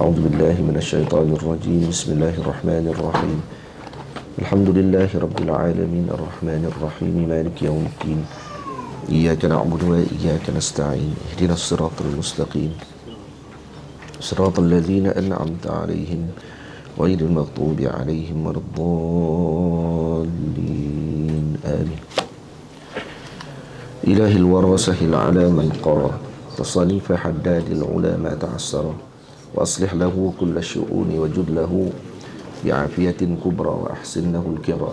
أعوذ بالله من الشيطان الرجيم. بسم الله الرحمن الرحيم. الحمد لله رب العالمين الرحمن الرحيم مالك يوم الدين. إياك نعبد وإياك نستعين. اهدنا الصراط المستقيم صراط الذين أنعمت عليهم غير المغضوب عليهم ولا الضالين آمين. إله الورى سهل على من قرى تصانيف حداد العلا ما تعسر، وأصلح له كل الشؤون وجد له بعافية كبرى، وأحسن له الكرى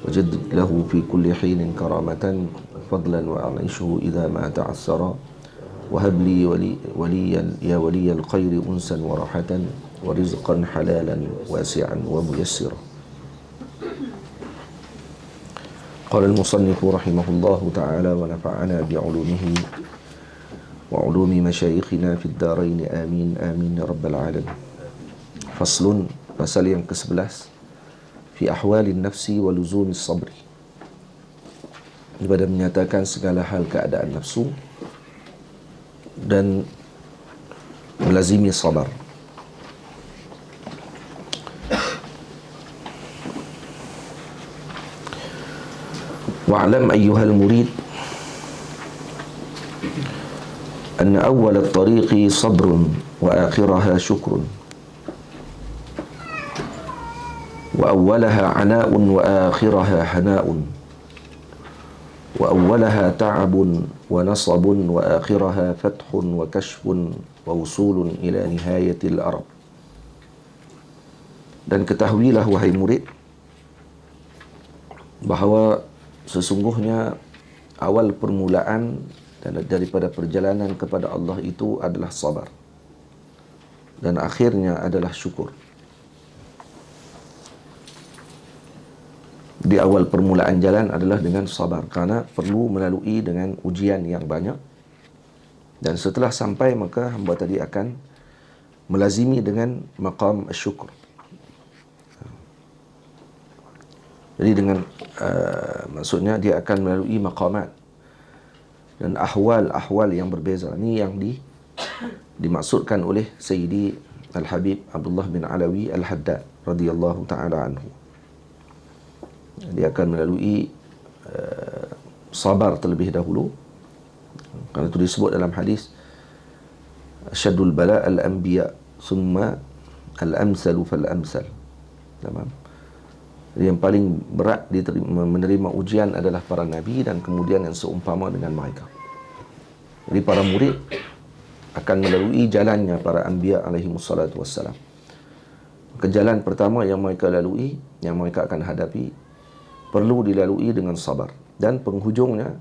وجدد له في كل حين كرامة فضلا، وأعيشه إذا ما تعسر، وهب لي وليا يا ولي الخير أنسا وراحة، ورزقا حلالا واسعا وميسرا. قال المصنف رحمه الله تعالى ونفعنا بعلومه وعلوم مشايخنا في الدارين آمين آمين يا رب العالمين. فصل pasal yang ke-11 fi ahwalin nafsi wa luzumis sabri, daripada menyatakan segala hal keadaan nafsu dan melazimi sabar. Wa'lam ayyuhal murid أن أول الطريق صبر وآخرها شكر، وأولها عناء وآخرها هناء، وأولها تعب ونصب وآخرها فتح وكشف ووصول إلى نهاية الأرض. Dan ketahuilah wahai murid bahawa sesungguhnya awal permulaan dan daripada perjalanan kepada Allah itu adalah sabar, dan akhirnya adalah syukur. Di awal permulaan jalan adalah dengan sabar, kerana perlu melalui dengan ujian yang banyak, dan setelah sampai maka hamba tadi akan melazimi dengan maqam syukur. Jadi dengan maksudnya dia akan melalui maqamat dan ahwal-ahwal yang berbeza. Ini yang dimaksudkan oleh Sayyidi Al-Habib Abdullah bin Alawi Al-Haddad radhiyallahu ta'ala anhu. Dia akan melalui sabar terlebih dahulu, kerana itu disebut dalam hadis asyadul bala al-anbiya summa al-amsalu fal-amsal. Yang paling berat menerima ujian adalah para nabi, dan kemudian yang seumpama dengan mereka. Jadi para murid akan melalui jalannya para anbiya alaihi wassalatu wassalam. Jalan pertama yang mereka lalui, yang mereka akan hadapi, perlu dilalui dengan sabar, dan penghujungnya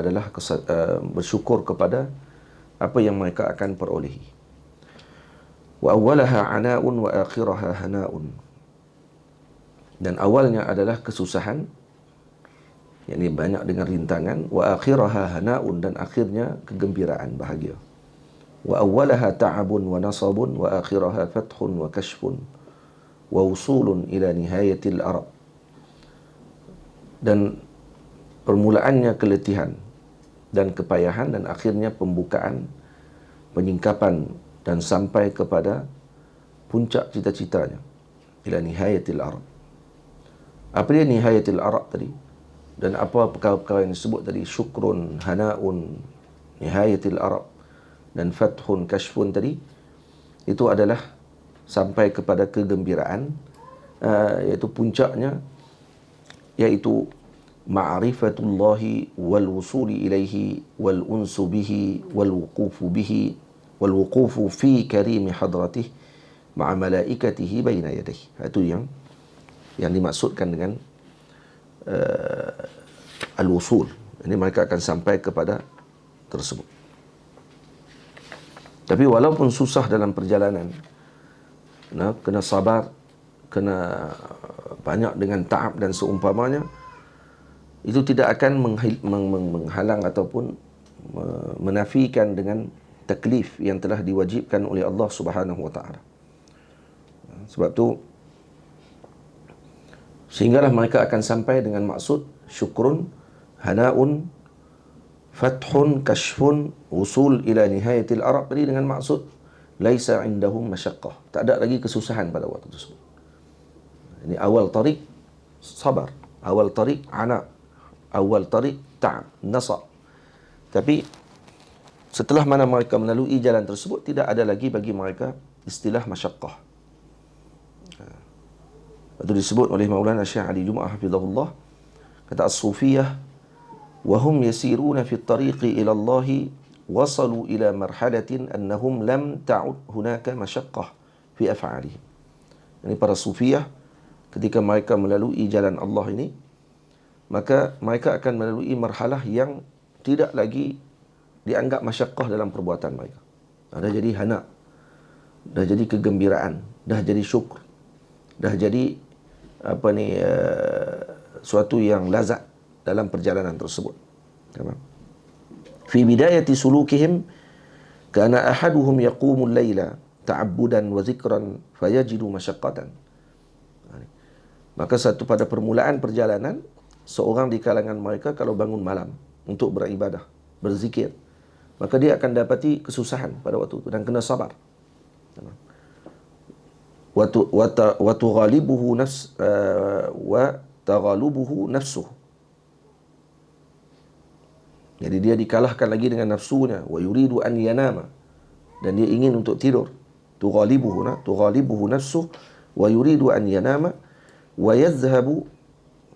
adalah bersyukur kepada apa yang mereka akan perolehi. Wa awwalaha ana'un wa akhiraha hana'un. Dan awalnya adalah kesusahan, yakni banyak dengan rintangan. Wa akhiraha hana'un, dan akhirnya kegembiraan, bahagia. Wa awwalaha ta'abun wa nasabun wa akhiraha fathun wa kashfun wa usulun ila nihayatil arab. Dan permulaannya keletihan dan kepayahan, dan akhirnya pembukaan, penyingkapan, dan sampai kepada puncak cita-citanya, ila nihayatil arab. Apa dia nihayatil arab tadi? Dan apa perkara-perkara yang disebut tadi? Syukrun, hana'un, nihayatil arab, dan fathun, kashfun tadi, itu adalah sampai kepada kegembiraan, iaitu puncaknya, iaitu ma'rifatullahi wal wusuli ilaihi wal unsu bihi wal wuqufu fi karimi hadratih ma'a malaikatihi baina yadayhi. Itu yang dimaksudkan dengan al-wusul. Ini mereka akan sampai kepada tersebut. Tapi walaupun susah dalam perjalanan, kena sabar, kena banyak dengan ta'ab dan seumpamanya, itu tidak akan menghalang ataupun menafikan dengan taklif yang telah diwajibkan oleh Allah Subhanahu wa taala. Sebab tu sehinggalah mereka akan sampai dengan maksud syukrun, hana'un, fathun, kashfun, usul ila nihayatil arab. Jadi dengan maksud laisa indahum masyaqqah. Tak ada lagi kesusahan pada waktu tersebut. Ini awal tariq sabar, awal tariq ana, awal tariq ta'ab, nasa. Tapi setelah mana mereka melalui jalan tersebut, tidak ada lagi bagi mereka istilah masyaqqah. Itu disebut oleh Maulana Syekh Ali Jumaah hafizahullah, kata as-sufiyah, wa hum yasiruna fi at-tariqi ila Allah wasalu ila marhalatin annahum lam ta'ud hunaka masyaqqah fi af'alihim. Ini para sufiyah ketika mereka melalui jalan Allah ini, maka mereka akan melalui marhalah yang tidak lagi dianggap masyaqqah dalam perbuatan mereka. Dah jadi hana, dah jadi kegembiraan, dah jadi syukur, dah jadi suatu yang lazat dalam perjalanan tersebut. Fi bidayati sulukihim kana ahaduhum yaqumu al-laila ta'abbudan wa zikran fayajidu masyaqqatan. Maka pada permulaan perjalanan, seorang di kalangan mereka kalau bangun malam untuk beribadah, berzikir, maka dia akan dapati kesusahan pada waktu itu dan kena sabar. Wa tughalibuhu nafsuh. Jadi dia dikalahkan lagi dengan nafsunya, wa yuridu an yanama, dan dia ingin untuk tidur. Tughalibuhu nafsuh wa yuridu an yanama wa yadhhabu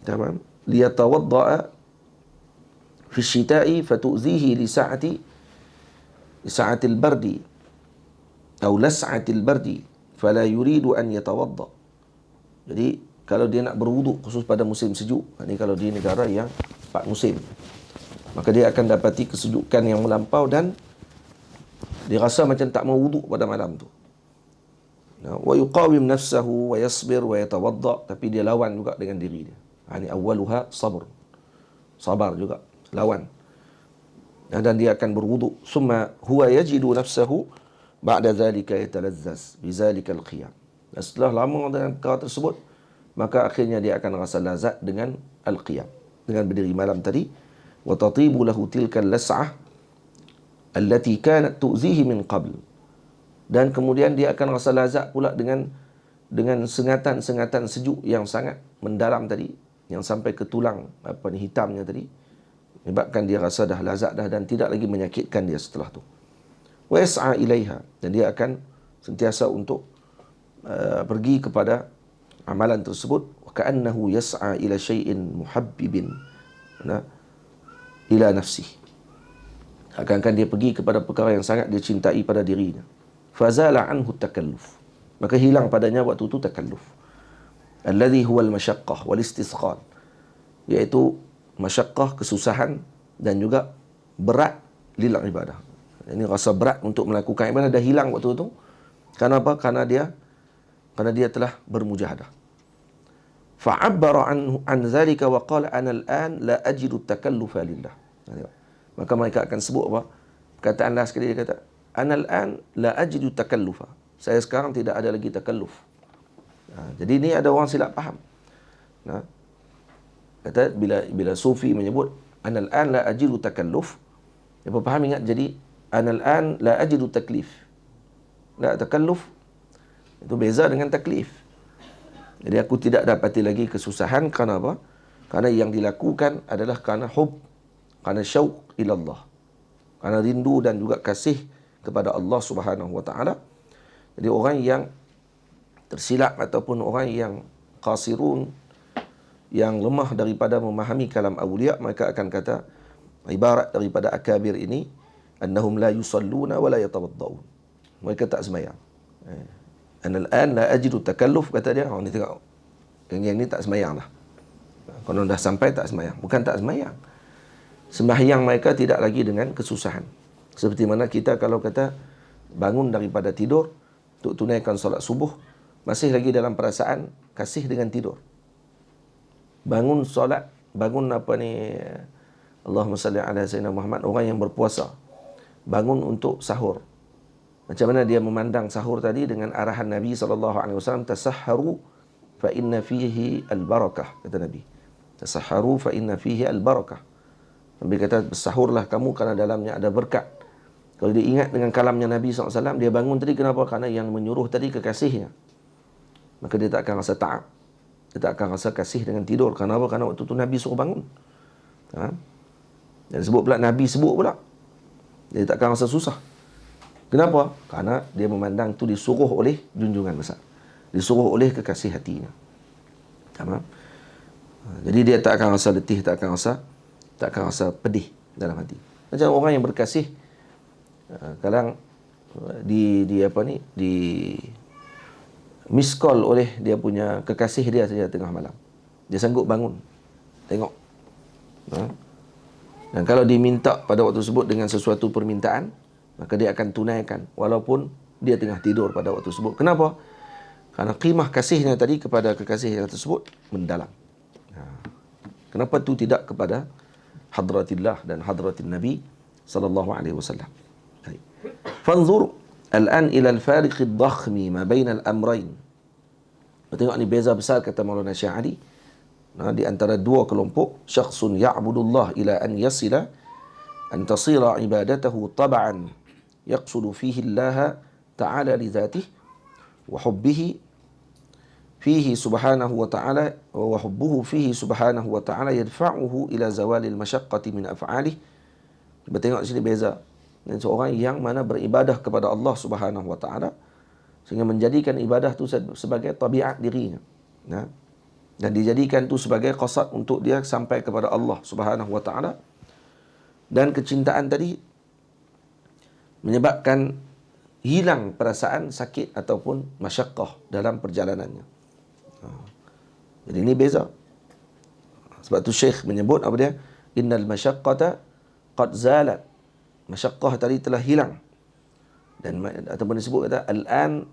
tamam liyatawadda'a fi syita'i fatu'zihi li sa'ati al-bardi atau las'ati al-bardi fala yuridu an yatawadda. Jadi kalau dia nak berwuduk khusus pada musim sejuk, ini kalau di negara yang 4 musim, maka dia akan dapati kesejukan yang melampau dan dia rasa macam tak mau wuduk pada malam tu. Wa yuqawim nafsahu wa yasbir wa yatawadda, tapi dia lawan juga dengan diri dia. Ini awwaluha sabr. Sabar juga, lawan. Dan dia akan berwuduk. Summa huwa yajidu nafsahu ba'da dhalika yatalazzaz bizalika al-qiyam. Dan setelah lama dengan perkara tersebut, maka akhirnya dia akan rasa lazat dengan al-qiyam, dengan berdiri malam tadi. Wa tatibu lahu tilka al-las'ah allati kanat tu'zihi min qabl. Dan kemudian dia akan rasa lazat pula dengan sengatan-sengatan sejuk yang sangat mendalam tadi, yang sampai ke tulang hitamnya tadi, menyebabkan dia rasa dah lazat dah dan tidak lagi menyakitkan dia setelah tu. Wa yas'a ilaiha, dan dia akan sentiasa untuk pergi kepada amalan tersebut. Wa ka'annahu yas'a ila syai'in muhabbibin ila nafsih, akan dia pergi kepada perkara yang sangat dia cintai pada dirinya. Fazala anhu takalluf, maka hilang padanya waktu itu takalluf, alladhi huwa al-masyaqqah wal istisqal, iaitu masyaqqah, kesusahan, dan juga berat lil ibadah. Ini rasa berat untuk melakukan ibadah dah hilang waktu itu. Kenapa? Karena dia telah bermujahadah. Fa'abbara an zalika wa qala ana al-an la ajidu takallufa lillah. Maka mereka akan sebut apa? Perkataan last sekali dia kata, ana al-an la ajidu takallufa. Saya sekarang tidak ada lagi takalluf. Jadi ini ada orang silap faham. Kata bila sufi menyebut ana al-an la ajidu takalluf, dia faham ingat jadi ana al-an la ajidu taklif. La takalluf itu beza dengan taklif. Jadi aku tidak dapati lagi kesusahan. Kerana apa? Kerana yang dilakukan adalah kerana hub, kerana syauq ilallah, kerana rindu dan juga kasih kepada Allah Subhanahu wa taala. Jadi orang yang tersilap ataupun orang yang qasirun, yang lemah daripada memahami kalam awliya, mereka akan kata ibarat daripada akabir ini, annahum la yusalluna wa la yatawaddaun. Mereka tak sembahyang. Anal an la ajidu takalluf, kata dia. Orang ni tengok, yang ni tak sembahyang lah. Kalau dah sampai tak sembahyang. Bukan tak sembahyang, sembahyang mereka tidak lagi dengan kesusahan. Seperti mana kita kalau kata bangun daripada tidur untuk tunaikan solat subuh, masih lagi dalam perasaan kasih dengan tidur. Bangun solat, bangun Allahumma salli ala sayyidina Muhammad, orang yang berpuasa bangun untuk sahur. Macam mana dia memandang sahur tadi dengan arahan Nabi SAW, tasahharu fa inna fihi al-barakah, kata Nabi. Tasahharu fa inna fihi al-barakah. Nabi kata, bersahurlah kamu kerana dalamnya ada berkat. Kalau dia ingat dengan kalamnya Nabi SAW, dia bangun tadi kenapa? Karena yang menyuruh tadi kekasihnya. Maka dia tak akan rasa ta'ab. Dia tak akan rasa kasih dengan tidur. Kenapa? Karena waktu tu Nabi suruh bangun. Dan sebut pula Nabi sebut pula. Dia tak akan rasa susah. Kenapa? Karena dia memandang tu disuruh oleh junjungan besar. Disuruh oleh kekasih hatinya. Jadi dia tak akan rasa letih, tak akan rasa pedih dalam hati. Macam orang yang berkasih, kadang di miss call oleh dia punya kekasih dia saja tengah malam. Dia sanggup bangun, tengok. Dan kalau diminta pada waktu tersebut dengan sesuatu permintaan, maka dia akan tunaikan walaupun dia tengah tidur pada waktu tersebut. Kenapa? Karena qimah kasihnya tadi kepada kekasih yang tersebut mendalam. Kenapa tu tidak kepada hadratillah dan hadratin Nabi sallallahu alaihi wasallam. Baik. Fanzur al-an ila al-fariq ad-dakhmi ma baina al-amrayn. Tengok ni beza besar kata Maulana Syekh Ali. Di antara dua kelompok, syakhsun ya'budullah ila an yasila an tasira ibadatahu tab'an yaqsudu fihi Allah ta'ala li dhatihi wa hubbihi fihi subhanahu wa ta'ala wa hubbuhu fihi subhanahu wa ta'ala yadfa'uhu ila zawalil masyaqqati min af'alihi. Kita tengok di sini beza. Dan seorang yang mana beribadah kepada Allah Subhanahu wa ta'ala sehingga menjadikan ibadah itu sebagai tabiat dirinya. Dan dijadikan itu sebagai qasad untuk dia sampai kepada Allah Subhanahu wa ta'ala. Dan kecintaan tadi menyebabkan hilang perasaan sakit ataupun masyaqqah dalam perjalanannya. Jadi ini beza. Sebab tu Syekh menyebut apa dia? Innal masyaqqata qad zalat. Masyaqqah tadi telah hilang. Dan ataupun disebut kata al-an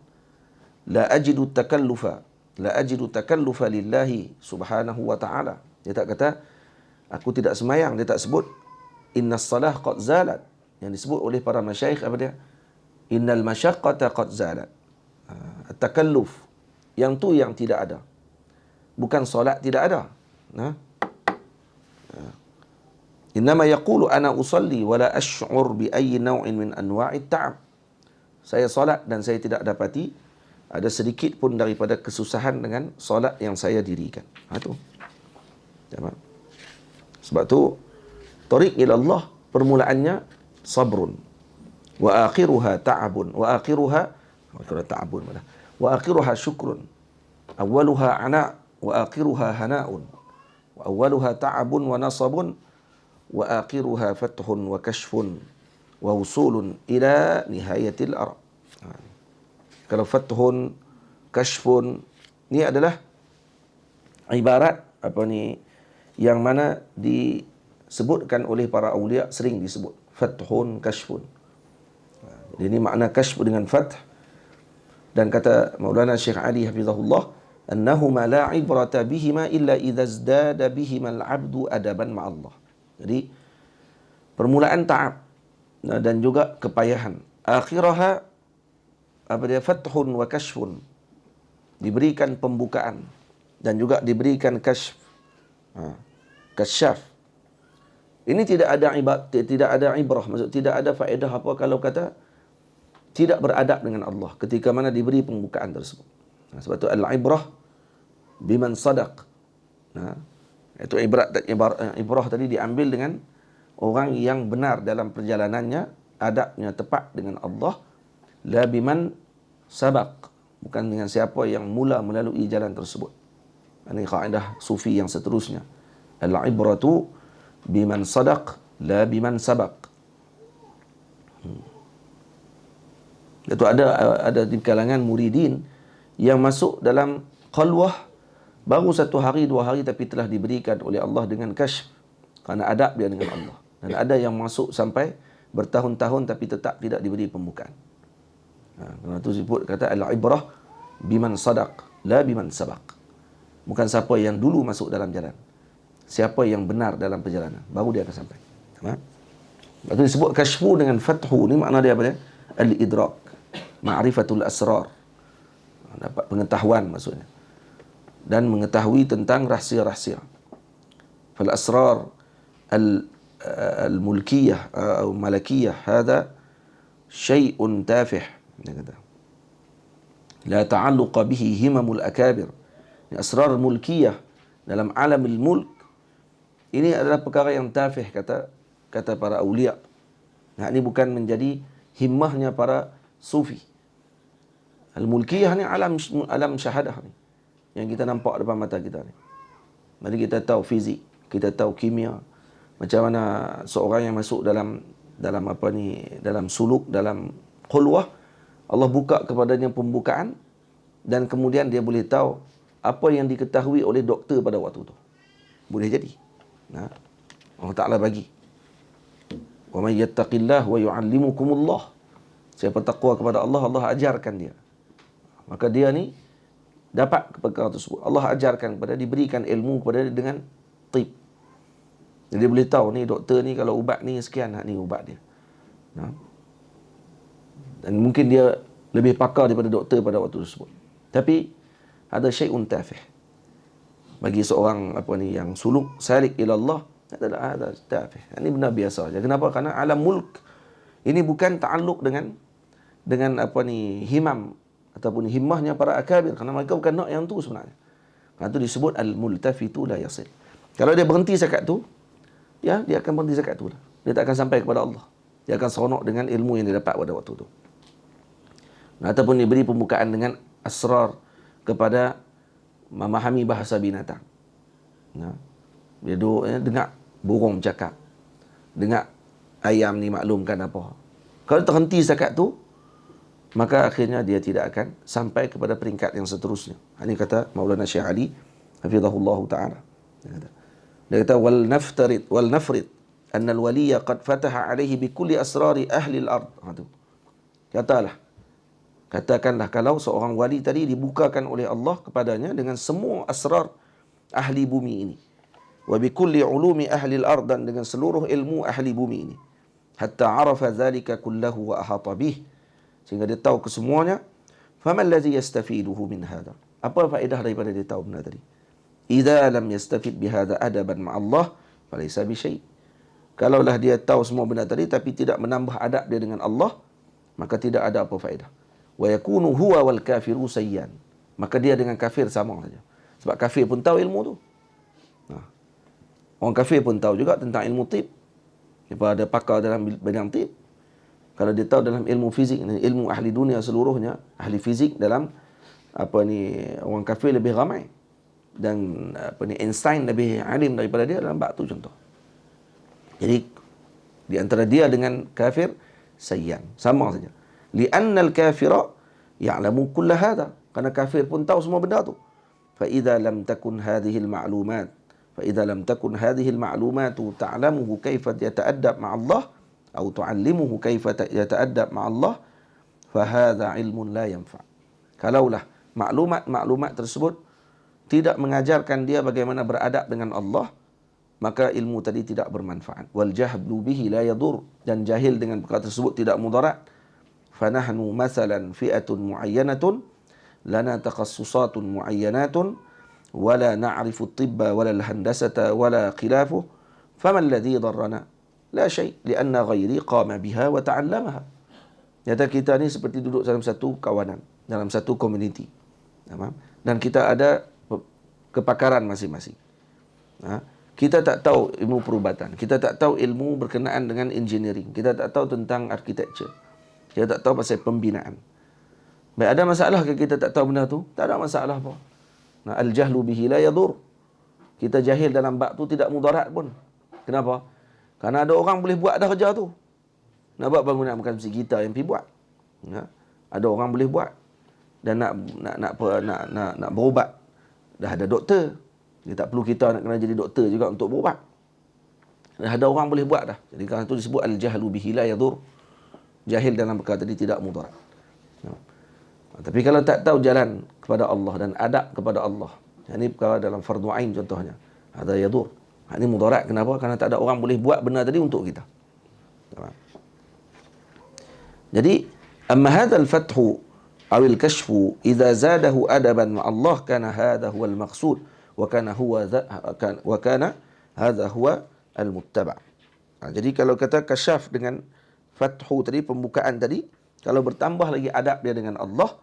la ajidu takallufa lillahi subhanahu wa ta'ala. Dia tak kata aku tidak semayang, dia tak sebut innas salah qad zalat. Yang disebut oleh para masyayikh apa dia? Innal masyaqqata qad zalat. At-takalluf yang tu yang tidak ada. Bukan solat tidak ada. Innama yaqulu ana usalli wala ash'ur bi ayyi naw'in min anwa'it ta'ab. Saya solat dan saya tidak dapati ada sedikit pun daripada kesusahan dengan solat yang saya dirikan. Itu. Sebab tu tariq ila Allah permulaannya sabrun wa akhiruha ta'abun wa akhiruha syukrun. Awwaluha ana wa akhiruha hana'un. Wa awwaluha ta'abun wa nasabun wa akhiruha fathun wa kashfun wa wusulun ila nihayatil arab. Kalau fathun, kashfun ni adalah ibarat yang mana disebutkan oleh para awliya, sering disebut fathun, kashfun. Jadi ini makna kashf dengan fath. Dan kata Maulana Syekh Ali hafizahullah, annahuma la ibrata bihima illa idza izdada bihima al-'abdu adaban ma'allah. Jadi permulaan ta'ab dan juga kepayahan. Akhiraha fathun wa kashfun. Diberikan pembukaan dan juga diberikan kashf. Kasyaf. Ini tidak ada ibrah, maksud tidak ada faedah apa kalau kata tidak beradab dengan Allah ketika mana diberi pembukaan tersebut. Sebab itu al-ibrah biman sadaq. Itu ibrah tadi diambil dengan orang yang benar dalam perjalanannya, adabnya tepat dengan Allah. La biman sabaq, bukan dengan siapa yang mula melalui jalan tersebut. Ini kaedah sufi yang seterusnya. Al-ibratu biman sadaq la biman sabaq. Itu ada di kalangan muridin yang masuk dalam khalwah baru 1 hari 2 hari tapi telah diberikan oleh Allah dengan kashf kerana adab dia dengan Allah. Dan ada yang masuk sampai bertahun-tahun tapi tetap tidak diberi pembukaan. Kerana itu disebut kata al-ibrah biman sadaq la biman sabaq. Bukan siapa yang dulu masuk dalam jalan, siapa yang benar dalam perjalanan, baru dia akan sampai. Lepas itu disebut kashfu dengan fathu. Ni makna dia apa dia? Al-idrak, ma'rifatul asrar. Dapat pengetahuan maksudnya. Dan mengetahui tentang rahsia-rahsia. Fal asrar al-mulkiyah atau malakiyah, hadha syai'un tafih. Dia kata, la ta'alluqa bihi himamul akabir. Asrar mulkiyah dalam alamil mulk, ini adalah perkara yang tafih, kata para awliya. Ini bukan menjadi himmahnya para sufi. Al-mulkiyah ni alam syahadah ni, yang kita nampak depan mata kita ni. Mari kita tahu fizik, kita tahu kimia, macam mana seorang yang masuk dalam dalam suluk, dalam khulwah, Allah buka kepadanya pembukaan, dan kemudian dia boleh tahu apa yang diketahui oleh doktor pada waktu tu. Boleh jadi. Nah, Allah Ta'ala bagi. Wa may yattaqillah wa yu'allimukumullah. Siapa takwa kepada Allah, Allah ajarkan dia. Maka dia ni dapat perkara tersebut. Allah ajarkan kepada, diberikan ilmu kepada dia dengan tib. Jadi dia boleh tahu ni doktor ni kalau ubat ni sekian, ni ubat dia. Nah. Dan mungkin dia lebih pakar daripada doktor pada waktu tersebut. Tapi ada syai'un tafih. Bagi seorang yang suluk salik ila Allah, ada tafih. Ini benar biasa saja. Kenapa? Karena alam mulk ini bukan ta'alluq dengan himam ataupun himmahnya para akabir, kerana mereka bukan nak yang tu sebenarnya. Kerana itu disebut al-multafitu la yasil. Kalau dia berhenti zakat tu, ya, dia akan berhenti zakat tu lah. Dia tak akan sampai kepada Allah. Dia akan seronok dengan ilmu yang dia dapat pada waktu tu. Ataupun diberi pembukaan dengan asrar kepada memahami bahasa binatang. Dia dengar burung bercakap, dengar ayam ni maklumkan apa. Kalau terhenti zakat tu, maka akhirnya dia tidak akan sampai kepada peringkat yang seterusnya. Ini kata Maulana Syekh Ali hafizahullah ta'ala. Dia kata wal nafrid anna al-waliya qad fataha alaihi bi kulli asrari ahli al-ard. Katakanlah kalau seorang wali tadi dibukakan oleh Allah kepadanya dengan semua asrar ahli bumi ini. Wa bi kulli ulumi ahli al-ard, dan dengan seluruh ilmu ahli bumi ini. Hatta arafa dhalika kullahu wa ahata bih, sehingga dia tahu kesemuanya. Faman allazi yastafiduhu min hadha? Apa faedah daripada dia tahu benda tadi? Idza lam yastafid bihadha adaban ma'allah falaysa bi syai'. Kalaulah dia tahu semua benda tadi tapi tidak menambah adab dia dengan Allah, maka tidak ada apa faedah. Wa yakunu huwa wal kafiru sayyan. Maka dia dengan kafir sama saja. Sebab kafir pun tahu ilmu tu. Orang kafir pun tahu juga tentang ilmu tib. Dia ada pakar dalam bidang tib. Kalau dia tahu dalam ilmu fizik, ilmu ahli dunia seluruhnya, ahli fizik dalam orang kafir lebih ramai. Dan Einstein lebih alim daripada dia dalam bab tu contoh. Jadi di antara dia dengan kafir sayyan, sama saja. Li'anna al-kafira ya'lamu kull hadha, karena kafir pun tahu semua benda tu. Fa idza lam takun hadhihi al-ma'lumat ta'lamuhu kaifa yata'addab ma'a Allah atau tu'allimuhu kaifa yata'addab ma'a Allah, fa hadha ilmun la yanfa'. Kalaulah maklumat tersebut tidak mengajarkan dia bagaimana beradab dengan Allah, maka ilmu tadi tidak bermanfaat. Wal jahlu bihi la yadur, dan jahil dengan perkara tersebut tidak mudarat. Fanahnu masalan fi'atun muayyanatun lana takhassusatun muayyanatun wala na'rifu at-tibba wala al-handasata wala khilafuh, faman alladhi darrana? La syai', li'anna ghairi qama biha wa ta'allamaha. Nyata kita ni seperti duduk dalam satu kawanan, dalam satu komuniti. Dan kita ada kepakaran masing-masing. Kita tak tahu ilmu perubatan, kita tak tahu ilmu berkenaan dengan engineering, kita tak tahu tentang architecture, kita tak tahu pasal pembinaan. Baik, ada masalah ke kita tak tahu benda tu? Tak ada masalah pun. Al-jahlu bihi la yadur. Kita jahil dalam bab tu tidak mudarat pun. Kenapa? Karena ada orang boleh buat dah kerja tu. Nak buat bangunan bukan mesti kita yang pergi buat. Ada orang boleh buat. Dan nak berubat, dah ada doktor. Dia tak perlu kita nak kena jadi doktor juga untuk berubat. Dah ada orang boleh buat dah. Jadi kerana itu disebut al-jahlu bihi la yadur. Jahil dalam perkara tadi tidak mudarat. Tapi kalau tak tahu jalan kepada Allah dan adab kepada Allah, ini perkara dalam fardu ain contohnya, ada yadur. Ini mudarat. Kenapa? Karena tak ada orang boleh buat benda tadi untuk kita. Jadi, amma hadzal fathu aw al-kashfu idza zadahu adaban ma Allah kana hadha huwa al-maqsud wa kana hadha huwa al-muttaba'. Jadi kalau kata kasyaf dengan fathu tadi, pembukaan tadi, kalau bertambah lagi adab dia dengan Allah,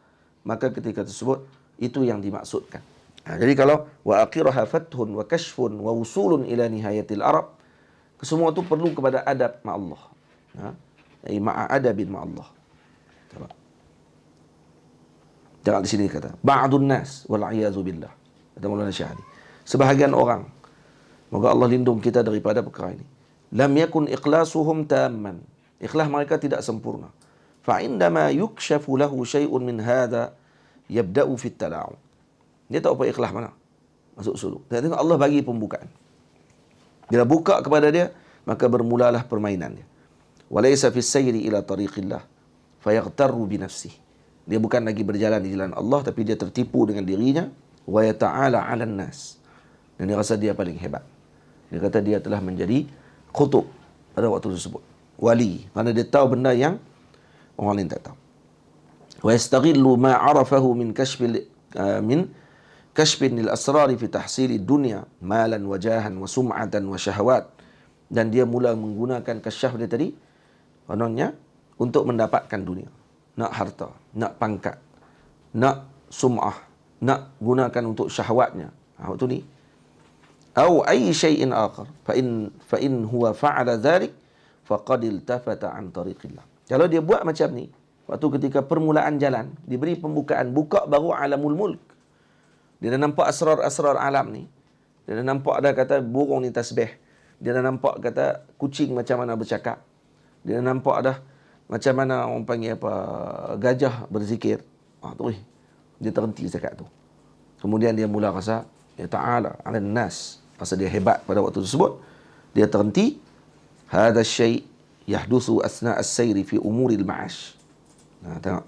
maka ketika tersebut itu yang dimaksudkan. Jadi kalau wa akhiraha fathun wa kashfun wa wusulun ila nihayatil arab, kesemua itu perlu kepada adab ma Allah. Ma'a adabin ma Allah. Jangan di sini kata ba'dun nas wal iyazu billah. Kata Maulana Syahri. Sebahagian orang, moga Allah lindung kita daripada perkara ini. Lam yakun ikhlasuhum tamman. Ikhlas mereka tidak sempurna. Fa indama yukshafu lahu syai'un min hadha yabda'u fit tala'u. Dia tak apa ikhlas mana. Masuk suluk. Dan tengok Allah bagi pembukaan. Bila buka kepada dia, maka bermulalah permainan dia. Walaysa fis sayri ila tariqillah fayaghtarru bi nafsihi. Dia bukan lagi berjalan di jalan Allah, tapi dia tertipu dengan dirinya. Wa yata'ala 'alan nas. Dan dia rasa dia paling hebat. Dia kata dia telah menjadi kutub pada waktu tersebut. Wali. Kerana dia tahu benda yang orang lain tak tahu. Wa yastaghillu ma 'arafahu min kashfin lil asrari fi tahsili dunya malan wa jahan wa sum'atan wa syahwat. Dan dia mula menggunakan kasyaf dia tadi, kononnya untuk mendapatkan dunia. Nak harta, nak pangkat, nak sum'ah, nak gunakan untuk syahwatnya. Waktu ni. Atau ay syai'in akhar. Fa in huwa fa'ala dhalik faqad iltafata an tariqillah. Kalau dia buat macam ni, waktu ketika permulaan jalan, diberi pembukaan, buka baru alamul mulk. Dia dah nampak asrar-asrar alam ni. Dia dah nampak dah kata burung ni tasbih. Dia dah nampak kata kucing macam mana bercakap. Dia dah nampak dah macam mana orang panggil apa, gajah berzikir. Tu dia terhenti cakap tu. Kemudian dia mula rasa ya ta'ala 'alan nas. Rasa dia hebat pada waktu tersebut. Dia terhenti. Hadha syai' yahduthu asna' as-sayri fi umuril ma'ash. Tengok.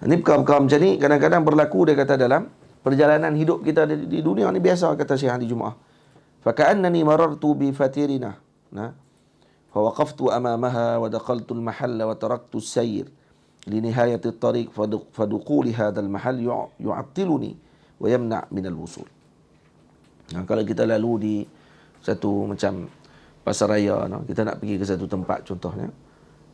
Ini perkara-perkara macam ni kadang-kadang berlaku, dia kata, dalam perjalanan hidup kita di dunia ni biasa, kata Syekh di Jumaah. Fa ka'annani marartu bi fatirina. فوقفت أمامها ودخلت المحل وتركت السير لنهاية الطريق فدخول هذا المحل يعطلني ويمنع من الوصول. Kalau kita lalu di satu macam pasar raya, kita nak pergi ke satu tempat contohnya,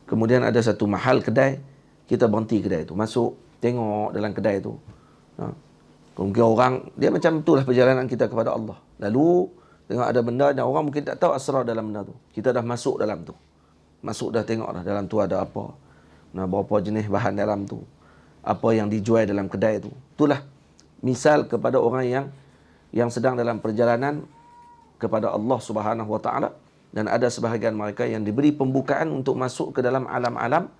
kemudian ada satu mahal kedai, kita berhenti kedai itu, masuk, tengok dalam kedai itu. Mungkin orang, dia macam itulah perjalanan kita kepada Allah. Lalu tengok ada benda dan orang mungkin tak tahu asrar dalam benda tu. Kita dah masuk dalam tu. Masuk dah tengok dah dalam tu ada apa. Berapa jenis bahan dalam tu. Apa yang dijual dalam kedai tu. Itulah misal kepada orang yang sedang dalam perjalanan kepada Allah Subhanahu Wa Taala, dan ada sebahagian mereka yang diberi pembukaan untuk masuk ke dalam alam-alam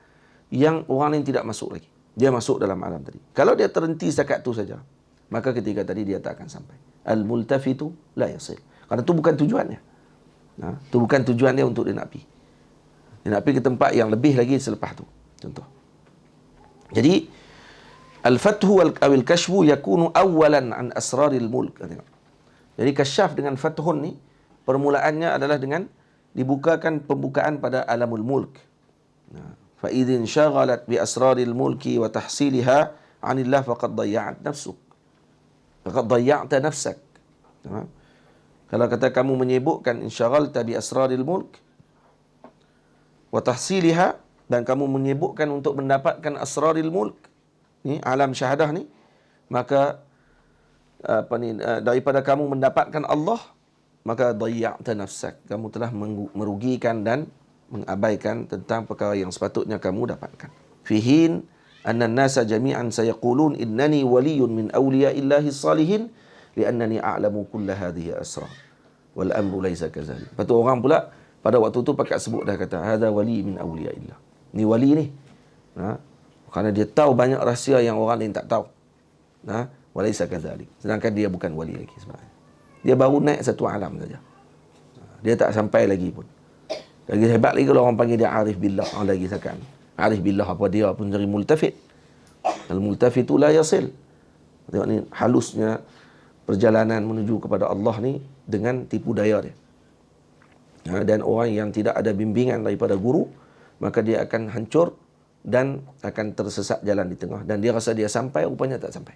yang orang lain tidak masuk lagi. Dia masuk dalam alam tadi. Kalau dia terhenti setakat tu saja, maka ketika tadi dia tak akan sampai. Al-multafitu la yasil. Kerana itu bukan tujuannya. Itu bukan tujuan dia untuk dia nak pergi. Dia nak pergi ke tempat yang lebih lagi selepas tu. Contoh. Jadi, al-fathu wal kashfu yakunu awalan an asraril mulk. Jadi, kasyaf dengan fathun ni, permulaannya adalah dengan dibukakan pembukaan pada alamul mulk. Fa'idhin syaghalat bi asraril mulki wa tahsiliha anillah faqad dayya'at nafsuk. Faqad dayya'ta nafsak. Kalau kata kamu menyibukkan insyaghalta bi asraril mulk wa tahsiliha, dan kamu menyibukkan untuk mendapatkan asraril mulk, ni alam syahadah ni, maka daripada kamu mendapatkan Allah, maka dayya'ta nafsak, kamu telah merugikan dan mengabaikan tentang perkara yang sepatutnya kamu dapatkan. Fihin anna an-nasa jami'an sayaqulun innani waliyyun min awliya'illahi salihin li'annani a'lamu kulla hadhihi asrar wal amru laysa kadzalik. Lepas tu orang pula pada waktu tu pakat sebut dah, kata hadza wali min awliyaillah. Ni wali ni. Kerana dia tahu banyak rahsia yang orang lain tak tahu. Walaysa kadzalik. Sedangkan dia bukan wali lagi sebenarnya. Dia baru naik satu alam saja. Dia tak sampai lagi pun. Lagi hebat lagi kalau orang panggil dia arif billah. Orang lagi sekan. Arif billah apa dia pun jadi multafit. Al-multafitu la yasil. Tengok ni halusnya perjalanan menuju kepada Allah ni dengan tipu daya dia. Dan orang yang tidak ada bimbingan daripada guru, maka dia akan hancur dan akan tersesat jalan di tengah. Dan dia rasa dia sampai, rupanya tak sampai.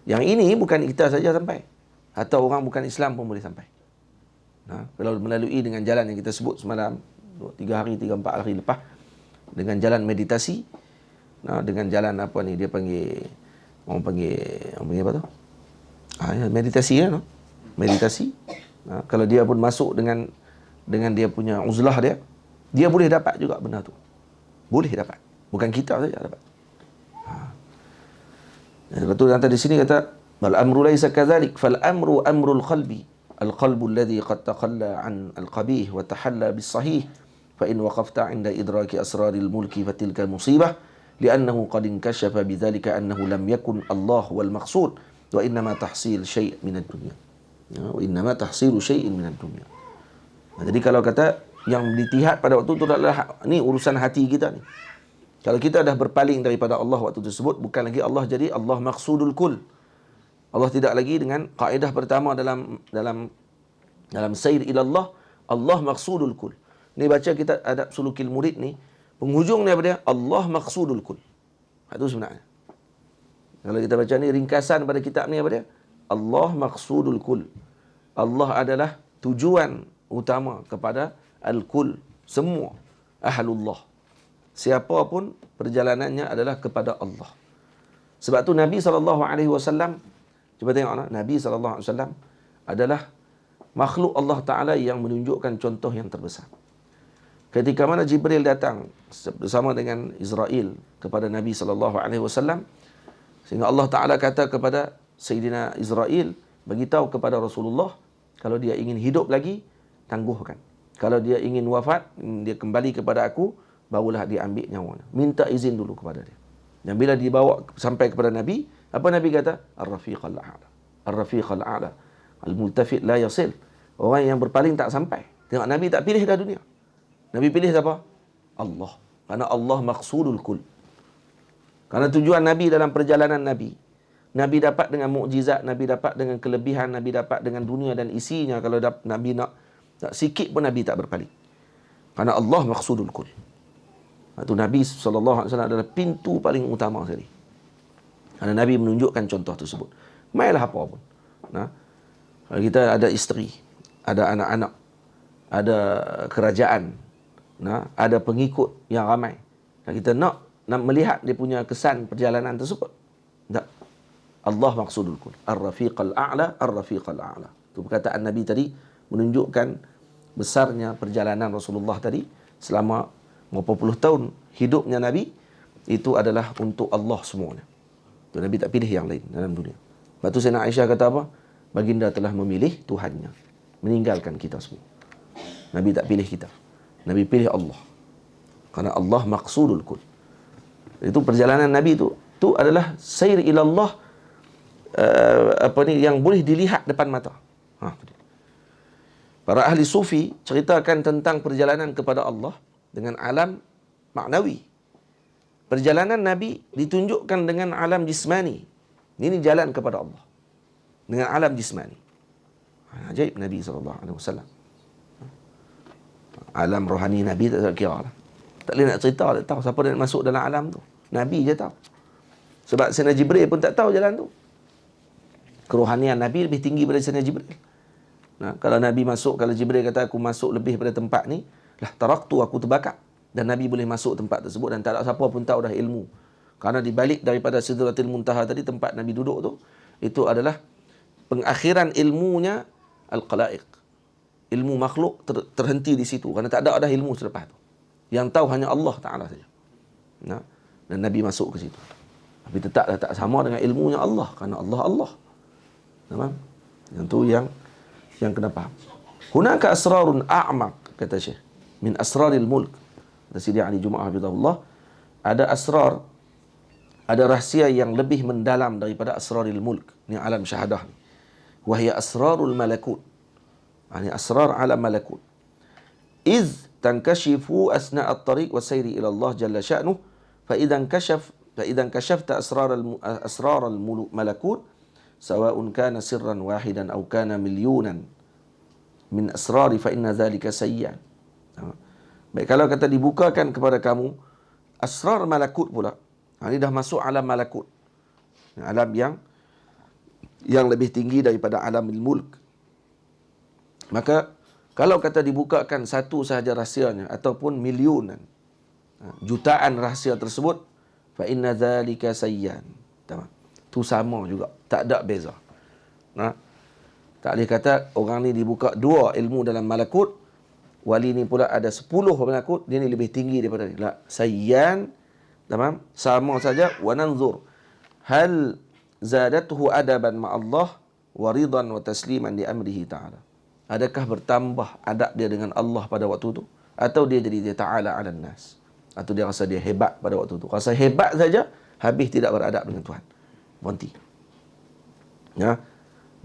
Yang ini bukan kita saja sampai. Atau orang bukan Islam pun boleh sampai. Kalau melalui dengan jalan yang kita sebut semalam, 3 hari, 3, 4 hari lepas, dengan jalan meditasi, dengan jalan apa ni, dia panggil, orang panggil apa tu? Meditasi ya, meditasi. Kalau dia pun masuk dengan dia punya uzlah dia boleh dapat juga benda tu. Boleh dapat. Bukan kita saja dapat. Lepas tu nanti di sini kata, bal amru laysa kadzalik, fal amru amrul qalbi. Al-qalbu alladhi qad taqalla an al-qabih wa tahalla bis-sahih. Fa in waqafta 'inda idraki asraril mulki fatilka musibah, li'annahu qad inkashafa bidzalika annahu lam yakun Allah wal maqsud wa innama tahsil syai' min ad-dunya. Wa innama tahsilu syai'in min ad-dunya. Jadi kalau kata yang ditihad pada waktu itu adalah ni urusan hati kita ni. Kalau kita dah berpaling daripada Allah waktu tersebut, bukan lagi Allah jadi Allah maqsudul kul. Allah tidak lagi dengan kaedah pertama dalam sair ilallah, Allah maqsudul kul. Ni baca kita adab sulukil murid ni, penghujung daripada Allah maqsudul kul. Itu sebenarnya. Kalau kita baca ni ringkasan pada kitab ni apa dia? Allah maqsudul kul. Allah adalah tujuan utama kepada al-kul, semua ahlullah. Siapa pun perjalanannya adalah kepada Allah. Sebab tu Nabi SAW, cuba tengoklah, Nabi SAW adalah makhluk Allah Ta'ala yang menunjukkan contoh yang terbesar. Ketika mana Jibril datang bersama dengan Israel kepada Nabi SAW, sehingga Allah Ta'ala kata kepada Sayyidina Israel, beritahu kepada Rasulullah, kalau dia ingin hidup lagi, tangguhkan. Kalau dia ingin wafat, dia kembali kepada aku, barulah dia ambil nyawanya. Minta izin dulu kepada dia. Dan bila dibawa sampai kepada Nabi, apa Nabi kata? Ar-rafiqal a'la. Ar-rafiqal a'la. Al-multafit la yasil. Orang yang berpaling tak sampai. Tengok, Nabi tak pilih dah dunia. Nabi pilih siapa? Allah. Karena Allah maqsudul kul. Karena tujuan Nabi dalam perjalanan Nabi, Nabi dapat dengan mukjizat, Nabi dapat dengan kelebihan, Nabi dapat dengan dunia dan isinya. Kalau Nabi nak sikit pun Nabi tak berpaling. Karena Allah maqsudul kul. Itu Nabi SAW adalah pintu paling utama sekali. Karena Nabi menunjukkan contoh tersebut. Mainlah apa pun. Kalau kita ada isteri, ada anak-anak, ada kerajaan, ada pengikut yang ramai, dan kita nak melihat dia punya kesan perjalanan tersebut, tak. Allah maqsudul kul. Ar-rafiqal a'la, ar-rafiqal a'la. Itu perkataan Nabi tadi menunjukkan besarnya perjalanan Rasulullah tadi selama berapa puluh tahun hidupnya Nabi, itu adalah untuk Allah semuanya. Itu Nabi tak pilih yang lain dalam dunia. Lepas tu Sayyidina Aisyah kata apa? Baginda telah memilih Tuhannya, meninggalkan kita semua. Nabi tak pilih kita. Nabi pilih Allah. Karena Allah maqsudul kul. Itu perjalanan Nabi itu adalah sair ilallah, yang boleh dilihat depan mata. Para ahli sufi ceritakan tentang perjalanan kepada Allah dengan alam maknawi. Perjalanan Nabi ditunjukkan dengan alam jismani. Ini jalan kepada Allah dengan alam jismani. Ajaib Nabi SAW. Alam rohani Nabi tak kira lah. Tak boleh nak cerita, tak tahu siapa nak masuk dalam alam tu. Nabi je tahu. Sebab Sayyidina Jibril pun tak tahu jalan tu. Kerohanian Nabi lebih tinggi daripada Sayyidina Jibril. Kalau Nabi masuk, kalau Jibril kata aku masuk lebih pada tempat ni, taraktu, aku terbakar. Dan Nabi boleh masuk tempat tersebut dan tak ada siapa pun tahu dah ilmu. Karena dibalik daripada Sidratil Muntaha tadi, tempat Nabi duduk tu, itu adalah pengakhiran ilmunya al-qalaiq. Ilmu makhluk terhenti di situ. Kerana tak ada ilmu selepas tu. Yang tahu hanya Allah Ta'ala saja. Dan Nabi masuk ke situ. Tapi tetaplah tak sama dengan ilmunya Allah. Kerana Allah. Nampak? Yang tu yang kena faham. Hunaka asrarun a'maq, kata Syekh, min asraril mulk. Kata Sidi Ali Jumaah hafizahullah, ada asrar, ada rahsia yang lebih mendalam daripada asraril mulk. Ini alam syahadah ni. Wahia asrarul malakut. Ini asrar alam malakut. Iz tankashifu asna' at-tariq wa sayri ila Allah jalla sya'nuh, fa idan kashafta asrar al-malakut, sawa'un kana sirran wahidan aw kana milyunan min asrari fa inna dhalika sayyan. Baik, kalau kata dibukakan kepada kamu asrar malakut pula, ini dah masuk alam malakut, alam yang lebih tinggi daripada alamul mulk. Maka Kalau kata dibukakan satu sahaja rahsianya ataupun miliunan, jutaan rahsia tersebut, fa inna dzalika sayyan. Tamam. Tu sama juga, tak ada beza. Tak boleh kata orang ni dibuka 2 ilmu dalam malakut, wali ni pula ada 10 malakut, dia ni lebih tinggi daripada ni. La, sayyan, tamam, sama saja. Wa nanzur hal zadathu adaban ma Allah wa ridan wa tasliman li amrihi ta'ala. Adakah bertambah adab dia dengan Allah pada waktu tu, atau dia jadi dia ta'ala 'alan nas, atau dia rasa dia hebat pada waktu tu. Rasa hebat saja, habis tidak beradab dengan Tuhan. Berhenti. Ya.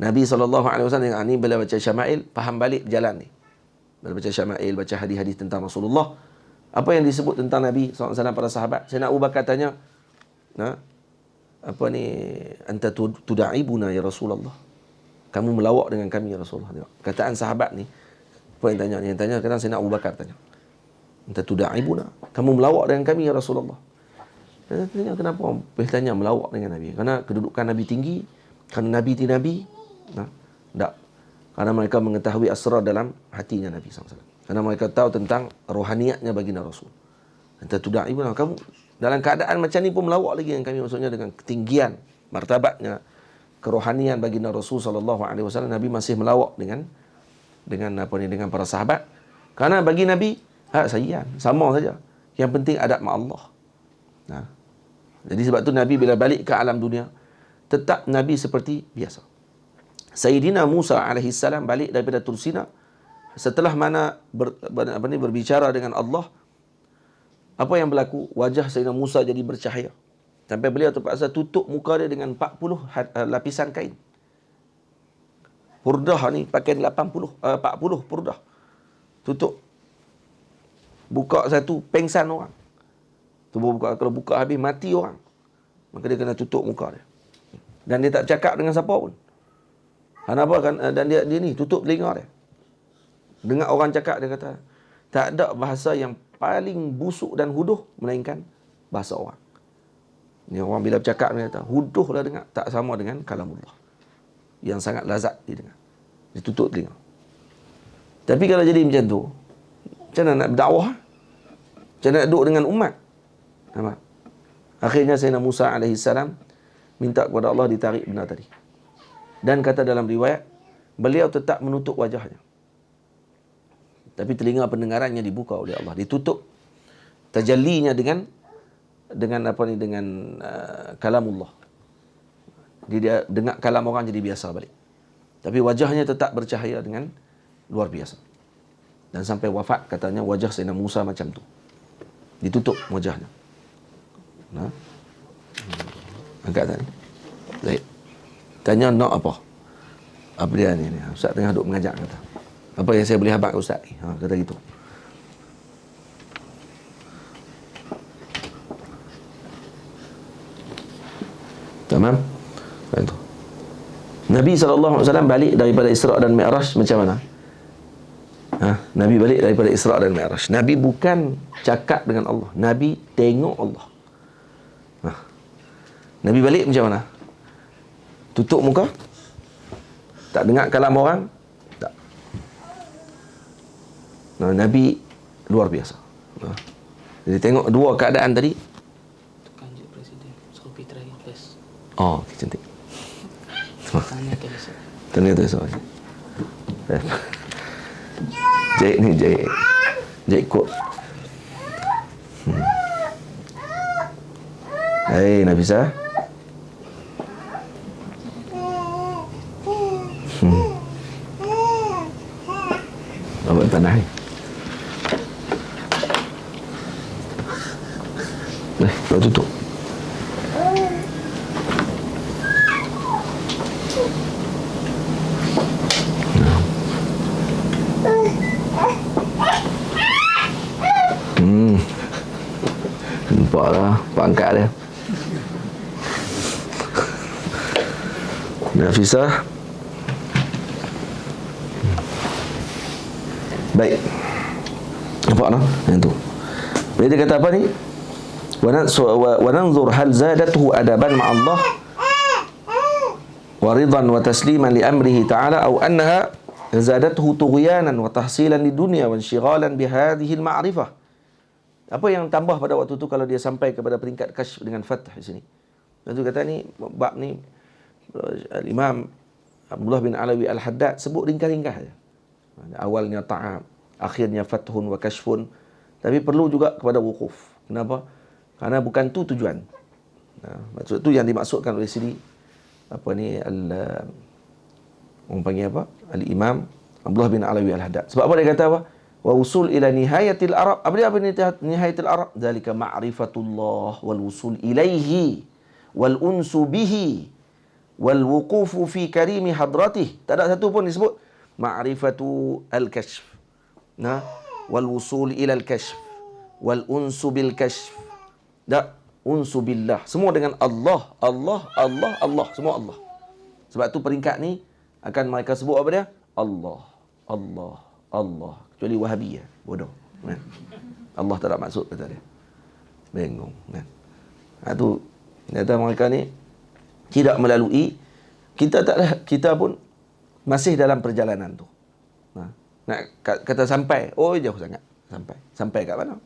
Nabi SAW ni bila baca Syama'il, faham balik jalan ni. Bila baca Syama'il, baca hadis-hadis tentang Rasulullah, apa yang disebut tentang Nabi SAW para sahabat. Sayyidina Abu Bakar tanya, apa ni, anta tuda'ibuna ya Rasulullah, kamu melawak dengan kami ya Rasulullah. Kataan sahabat ni, apa yang tanya? Yang tanya kadang Sayyidina Abu Bakar tanya, anta tuda'ibuna, kamu melawak dengan kami ya Rasulullah. Dia tanya, kenapa orang boleh tanya melawak dengan Nabi? Kerana kedudukan Nabi tinggi, kerana Nabi ti Nabi. Tak. Kerana mereka mengetahui asrar dalam hatinya Nabi SAW. Kerana mereka tahu tentang rohaniatnya baginda Rasul. Anta tuda'ibuna, kamu dalam keadaan macam ni pun melawak lagi dengan kami, maksudnya dengan ketinggian martabatnya, kerohanian baginda Rasul SAW. Nabi masih melawak dengan apa ni, dengan para sahabat. Kerana bagi Nabi, sayyan, sama saja. Yang penting adab ma Allah. Jadi sebab tu Nabi bila balik ke alam dunia, tetap Nabi seperti biasa. Sayyidina Musa alaihi salam balik daripada Tursina, setelah mana berbicara dengan Allah, apa yang berlaku? Wajah Sayyidina Musa jadi bercahaya. Sampai beliau terpaksa tutup muka dia dengan 40 lapisan kain. Purdah ni pakai 40 purdah. Tutup. Buka satu, pengsan orang. Kalau buka habis, mati orang. Maka dia kena tutup muka dia. Dan dia tak cakap dengan siapa pun. Kenapa? Dan dia ni tutup telinga dia. Dengar orang cakap, dia kata, tak ada bahasa yang paling busuk dan huduh melainkan bahasa orang. Ni orang bila bercakap, dia kata, huduh lah dengar, tak sama dengan kalamullah, yang sangat lazat didengar. Dia tutup telinga. Tapi kalau jadi macam tu, macam mana nak berdakwah? Macam mana nak duduk dengan umat? Nampak? Akhirnya Sayyidina Musa AS minta kepada Allah ditarik benda tadi. Dan kata dalam riwayat, beliau tetap menutup wajahnya, tapi telinga pendengarannya dibuka oleh Allah, ditutup tajallinya dengan apa ni, dengan kalamullah. Dia dengar kalam orang jadi biasa balik, tapi wajahnya tetap bercahaya dengan luar biasa. Dan sampai wafat katanya wajah Sayyidina Musa macam tu, ditutup wajahnya. Angkat tadi. Baik. Tanya nak apa? Apa dia ni? Ustaz tengah duk mengajar, kata. Apa yang saya boleh habaq ke Ustaz ni? Kata gitu. Tamam? Itu. Nabi SAW balik daripada Isra' dan Mi'raj macam mana? Nabi balik daripada Isra' dan Mi'raj. Nabi bukan cakap dengan Allah. Nabi tengok Allah. Nabi balik macam mana? Tutup muka? Tak dengar kalam orang? Tak. Nabi luar biasa. Jadi tengok dua keadaan tadi. Kanjut Presiden suruh Fitra Ikhlas. Oh, cantik. Tanya tu Ustaz. Tanya tu Ustaz. Jahit ni, jahit kot. Hai Nafisah. Abang tanah ni. Kau tutup. Nampaklah pangkat dia. Nafisah. Baik. Nampak tak? Yang tu. Bila dia kata apa ni? Wa nanzur hal zadathu adaban ma Allah wa ridan wa tasliman li amrihi ta'ala aw annaha zadathu tughyanan wa tahsilan di dunia wa insyighalan bihadhihi al-ma'rifah. Apa yang tambah pada waktu itu kalau dia sampai kepada peringkat kasyf dengan fath di sini. Lepas tu kata ni bab ni Imam Abdullah bin Alawi Al-Haddad sebut ringkas-ringkas saja. Awalnya ta'am, akhirnya fathun wa kasyfun. Tapi perlu juga kepada wukuf. Kenapa? Karena bukan tu tujuan. Maksud tu yang dimaksudkan oleh sini orang panggil apa? Al-Imam Abdullah bin Alawi Al-Haddad. Sebab apa dia kata apa? Wa usul ila nihayatil arab. Apa dia nihayatil arab? Dzalika ma'rifatullah wal usul ilaihi wal unsu bihi wal wuqufu fi karimi hadratih. Tak ada satu pun disebut ma'rifatu al-kashf. Nah, wal usul ila al-kashf wal unsu bil kashf. Tak, unsu billah. Semua dengan Allah, Allah, Allah, Allah, semua Allah. Sebab tu peringkat ni akan mereka sebut apa dia? Allah, Allah, Allah. Kecuali Wahabiyah, bodoh. Kan? Allah tak ada maksud kata dia. Bengong. Kan? Tu kata mereka ni tidak melalui, kita pun masih dalam perjalanan tu. Nak kata sampai, oh jauh sangat. Sampai kat mana?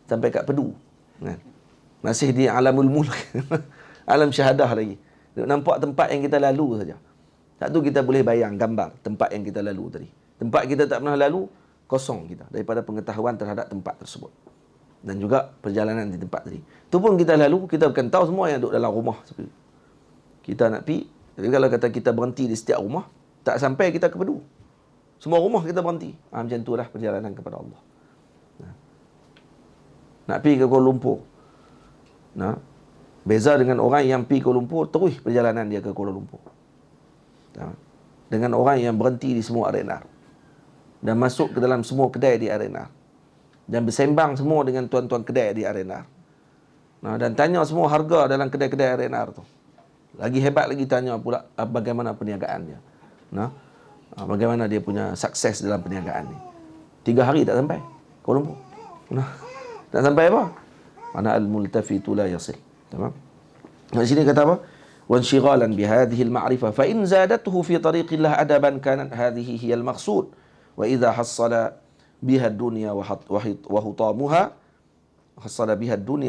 Sampai kat Pedu. Kan? Masih di alamul mulk. Alam syahadah lagi. Nampak tempat yang kita lalu saja. Tak tu kita boleh bayang gambar tempat yang kita lalu tadi. Tempat kita tak pernah lalu, kosong kita daripada pengetahuan terhadap tempat tersebut. Dan juga perjalanan di tempat tadi. Tu pun kita lalu, kita bukan tahu semua yang duduk dalam rumah. Kita nak pergi, jadi kalau kata kita berhenti di setiap rumah, tak sampai kita ke Pedu. Semua rumah kita berhenti. Macam itulah perjalanan kepada Allah. Nak pergi ke Kuala Lumpur. Beza dengan orang yang pergi ke Kuala Lumpur, terus perjalanan dia ke Kuala Lumpur. Dengan orang yang berhenti di semua arena dan masuk ke dalam semua kedai di arena dan bersembang semua dengan tuan-tuan kedai di arena. Dan tanya semua harga dalam kedai-kedai arena tu. Lagi hebat lagi tanya pula bagaimana perniagaannya. Bagaimana dia punya sukses dalam perniagaan ni. 3 hari tak sampai Kuala Lumpur. Tak sampai apa? Mana al-multafitu la yasil. Tamam? Di sini kata apa? وانشغالا بهذه المعرفة فإن زادته في طريق الله أدبا كانت هذه هي المقصود وإذا حصل بها الدنيا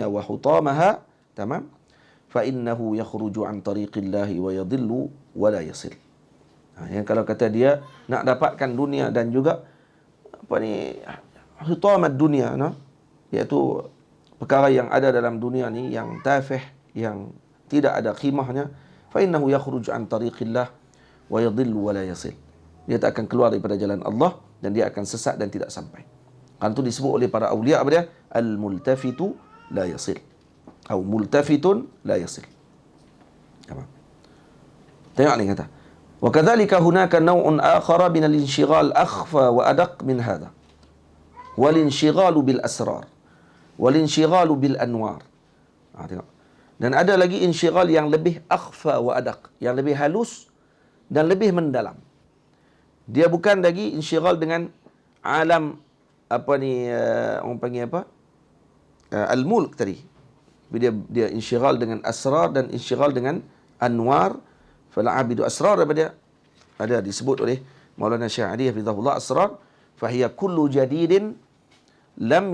وحطامها تمام فإنه يخرج عن طريق الله ويضل ولا يصل. Yang kalau kata dia nak dapatkan dunia dan juga hutamat dunia, iaitu perkara yang ada dalam dunia ni yang tafih, yang tidak ada khimahnya, fa innahu yakhruju an tariqillah wa yadhillu wa la yasil. Dia tak akan keluar daripada jalan Allah dan dia akan sesat dan tidak sampai. Kan itu disebut oleh para awliya apa dia? Al-multafitu la yasil. Atau multafitun la yasil. Apa? Tengok ni kata. Wa kadzalika hunaka naw'un akhar min al-inshighal akhfa wa adaq min hadha. Wal inshigalu bil asrar. Wal inshigalu bil anwar. Tengok. Dan ada lagi insyighal yang lebih akhfa wa adaq, yang lebih halus dan lebih mendalam. Dia bukan lagi insyighal dengan alam orang panggil apa? Al-mulk tadi. Dia insyighal dengan asrar dan insyighal dengan anwar. Fala abidu asrar apa dia? Ada disebut oleh Maulana Syahidi hafizahullah asrar, fahiya kullu jadidin lam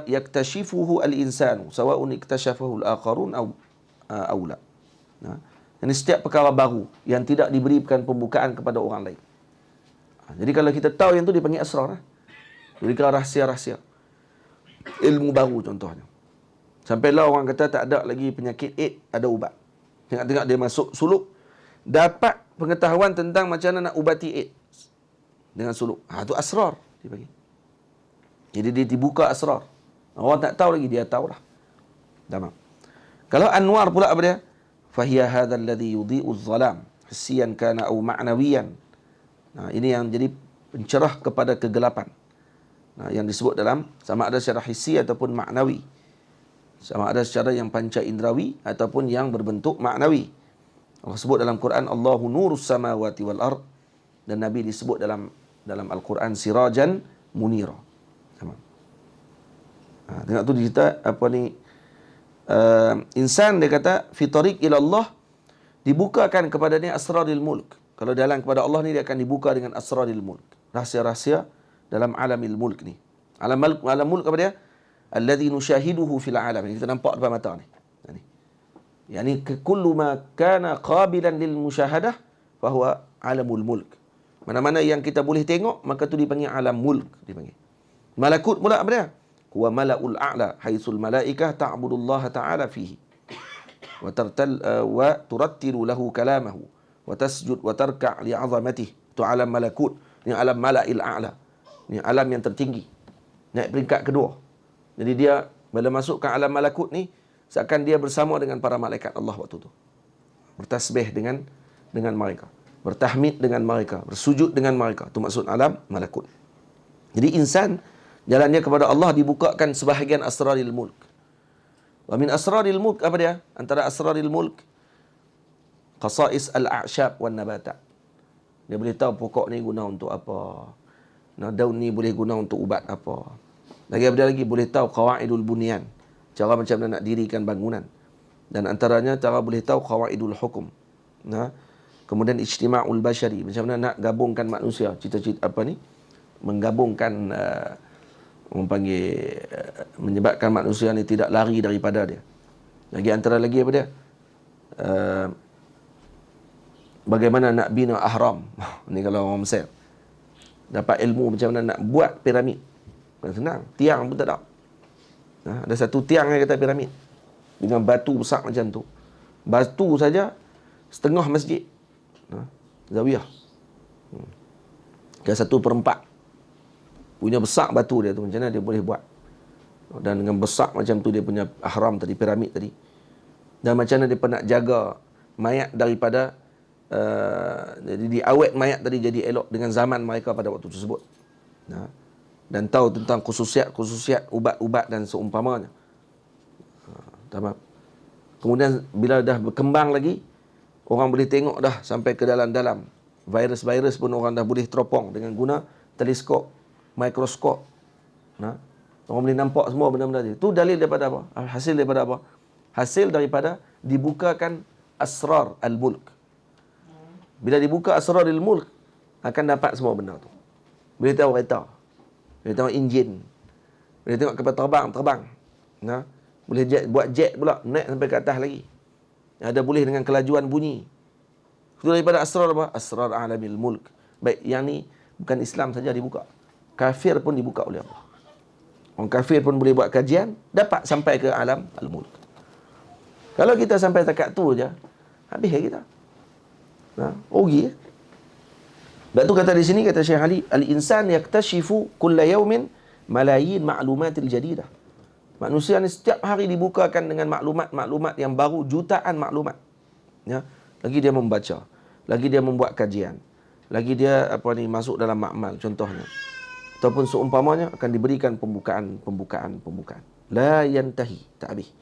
yaktashifuhu al-insanu sawa'un iktashafahu al-akharun aw la. Ini setiap perkara baru yang tidak diberikan pembukaan kepada orang lain. Jadi kalau kita tahu yang tu dipanggil asrar. Jadi kalau rahsia-rahsia ilmu baru contohnya. Sampailah orang kata tak ada lagi penyakit AIDS, ada ubat. Tengok-tengok dia masuk suluk, dapat pengetahuan tentang macam mana nak ubati AIDS dengan suluk. Itu asrar dipanggil. Jadi dia dibuka asrar. Orang tak tahu lagi, dia tahulah. Tamam. Kalau anwar pula apa dia? Fahiya hadha alladhi yudhi'u adh-dhalam hissiyan kana aw ma'nawiyan. Ini yang jadi pencerah kepada kegelapan. Yang disebut dalam sama ada secara hissi ataupun maknawi. Sama ada secara yang panca indrawi ataupun yang berbentuk maknawi. Allah sebut dalam Quran Allahu nurus samawati wal ard, dan Nabi disebut dalam Al-Quran sirajan munira. Tengok tu kita insan dia kata fi tariq ila Allah, dibukakan kepadanya asrarul mulk. Kalau jalan kepada Allah ni dia akan dibuka dengan asraril mulk. Rahsia-rahsia dalam alamil mulk ni. Alam mulk apa dia? Alladhi nusyahiduhu fil alam. Ini kita nampak depan mata ni. Ni. Yani kullu ma kana qabilan lil musyahadah fahuwa alamul mulk. Mana-mana yang kita boleh tengok maka tu dipanggil alam mulk dipanggil. Malakut pula apa dia? Huwa malaul a'la haitsul malaikah ta'budullaha ta'ala fihi. Wa turattilu lahu kalamahu wa tasjud wa tarka' li'azamatihi. Itu alam malakut. Ini alam mala'il a'la. Ini alam yang tertinggi. Naik peringkat kedua. Jadi dia bila masuk ke alam malakut ni seakan dia bersama dengan para malaikat Allah waktu tu. Bertasbih dengan mereka. Bertahmid dengan mereka. Bersujud dengan mereka. Itu maksud alam malakut. Jadi insan jalan dia kepada Allah dibukakan sebahagian asraril mulk. Wa min asraril mulk apa dia? Antara asraril mulk qasais al-a'syab wan nabatat. Dia boleh tahu pokok ni guna untuk apa. Nah, daun ni boleh guna untuk ubat apa. Lagi apa dia lagi? Boleh tahu qawaidul bunyan. Cara macam mana nak dirikan bangunan. Dan antaranya cara boleh tahu qawaidul hukum. Nah, kemudian ijtima'ul bashari. Macam mana nak gabungkan manusia. Cita-cita apa ni? Menggabungkan menyebabkan manusia ni tidak lari daripada dia. Lagi antara lagi apa dia? Bagaimana nak bina ahram. Ni kalau orang Mesir. Dapat ilmu macam mana nak buat piramid. Bukan senang. Tiang pun tak ada. Ada satu tiang yang kata piramid. Dengan batu besar macam tu. Batu saja setengah masjid. Zawiyah. Ke 1/4. Punya besar batu dia tu. Macam mana dia boleh buat. Dan dengan besar macam tu dia punya ahram tadi, piramid tadi. Dan macam mana dia pernah jaga mayat daripada jadi diawet mayat tadi jadi elok dengan zaman mereka pada waktu tersebut. Dan tahu tentang khususiat ubat-ubat dan seumpamanya. Tamam. Kemudian bila dah berkembang lagi, orang boleh tengok dah sampai ke dalam-dalam. Virus-virus pun orang dah boleh teropong dengan guna teleskop, mikroskop. Orang boleh nampak semua benda-benda itu. Itu dalil daripada apa? Hasil daripada apa? Hasil daripada dibukakan asrar al-mulk. Bila dibuka asrar al-mulk, akan dapat semua benda tu. Boleh tahu kereta. Boleh tengok enjin. Boleh tengok kapal terbang. Boleh buat jet pula, naik sampai ke atas lagi. Ada boleh dengan kelajuan bunyi. Itu daripada asrar apa? Asrar alamil mulk. Baik, yang ni bukan Islam saja dibuka. Kafir pun dibuka oleh Allah. Orang kafir pun boleh buat kajian, dapat sampai ke alam al-mulk. Kalau kita sampai takat tu je, habis kita. Rugi. Sebab tu kata di sini, kata Syekh Ali, al-insan yaktashifu kulla yawmin malayin ma'lumatil jadidah. Manusia ni setiap hari dibukakan dengan maklumat-maklumat yang baru, jutaan maklumat. Lagi dia membaca, lagi dia membuat kajian, lagi dia masuk dalam makmal contohnya. Ataupun seumpamanya akan diberikan pembukaan. La yantahi, tak habis.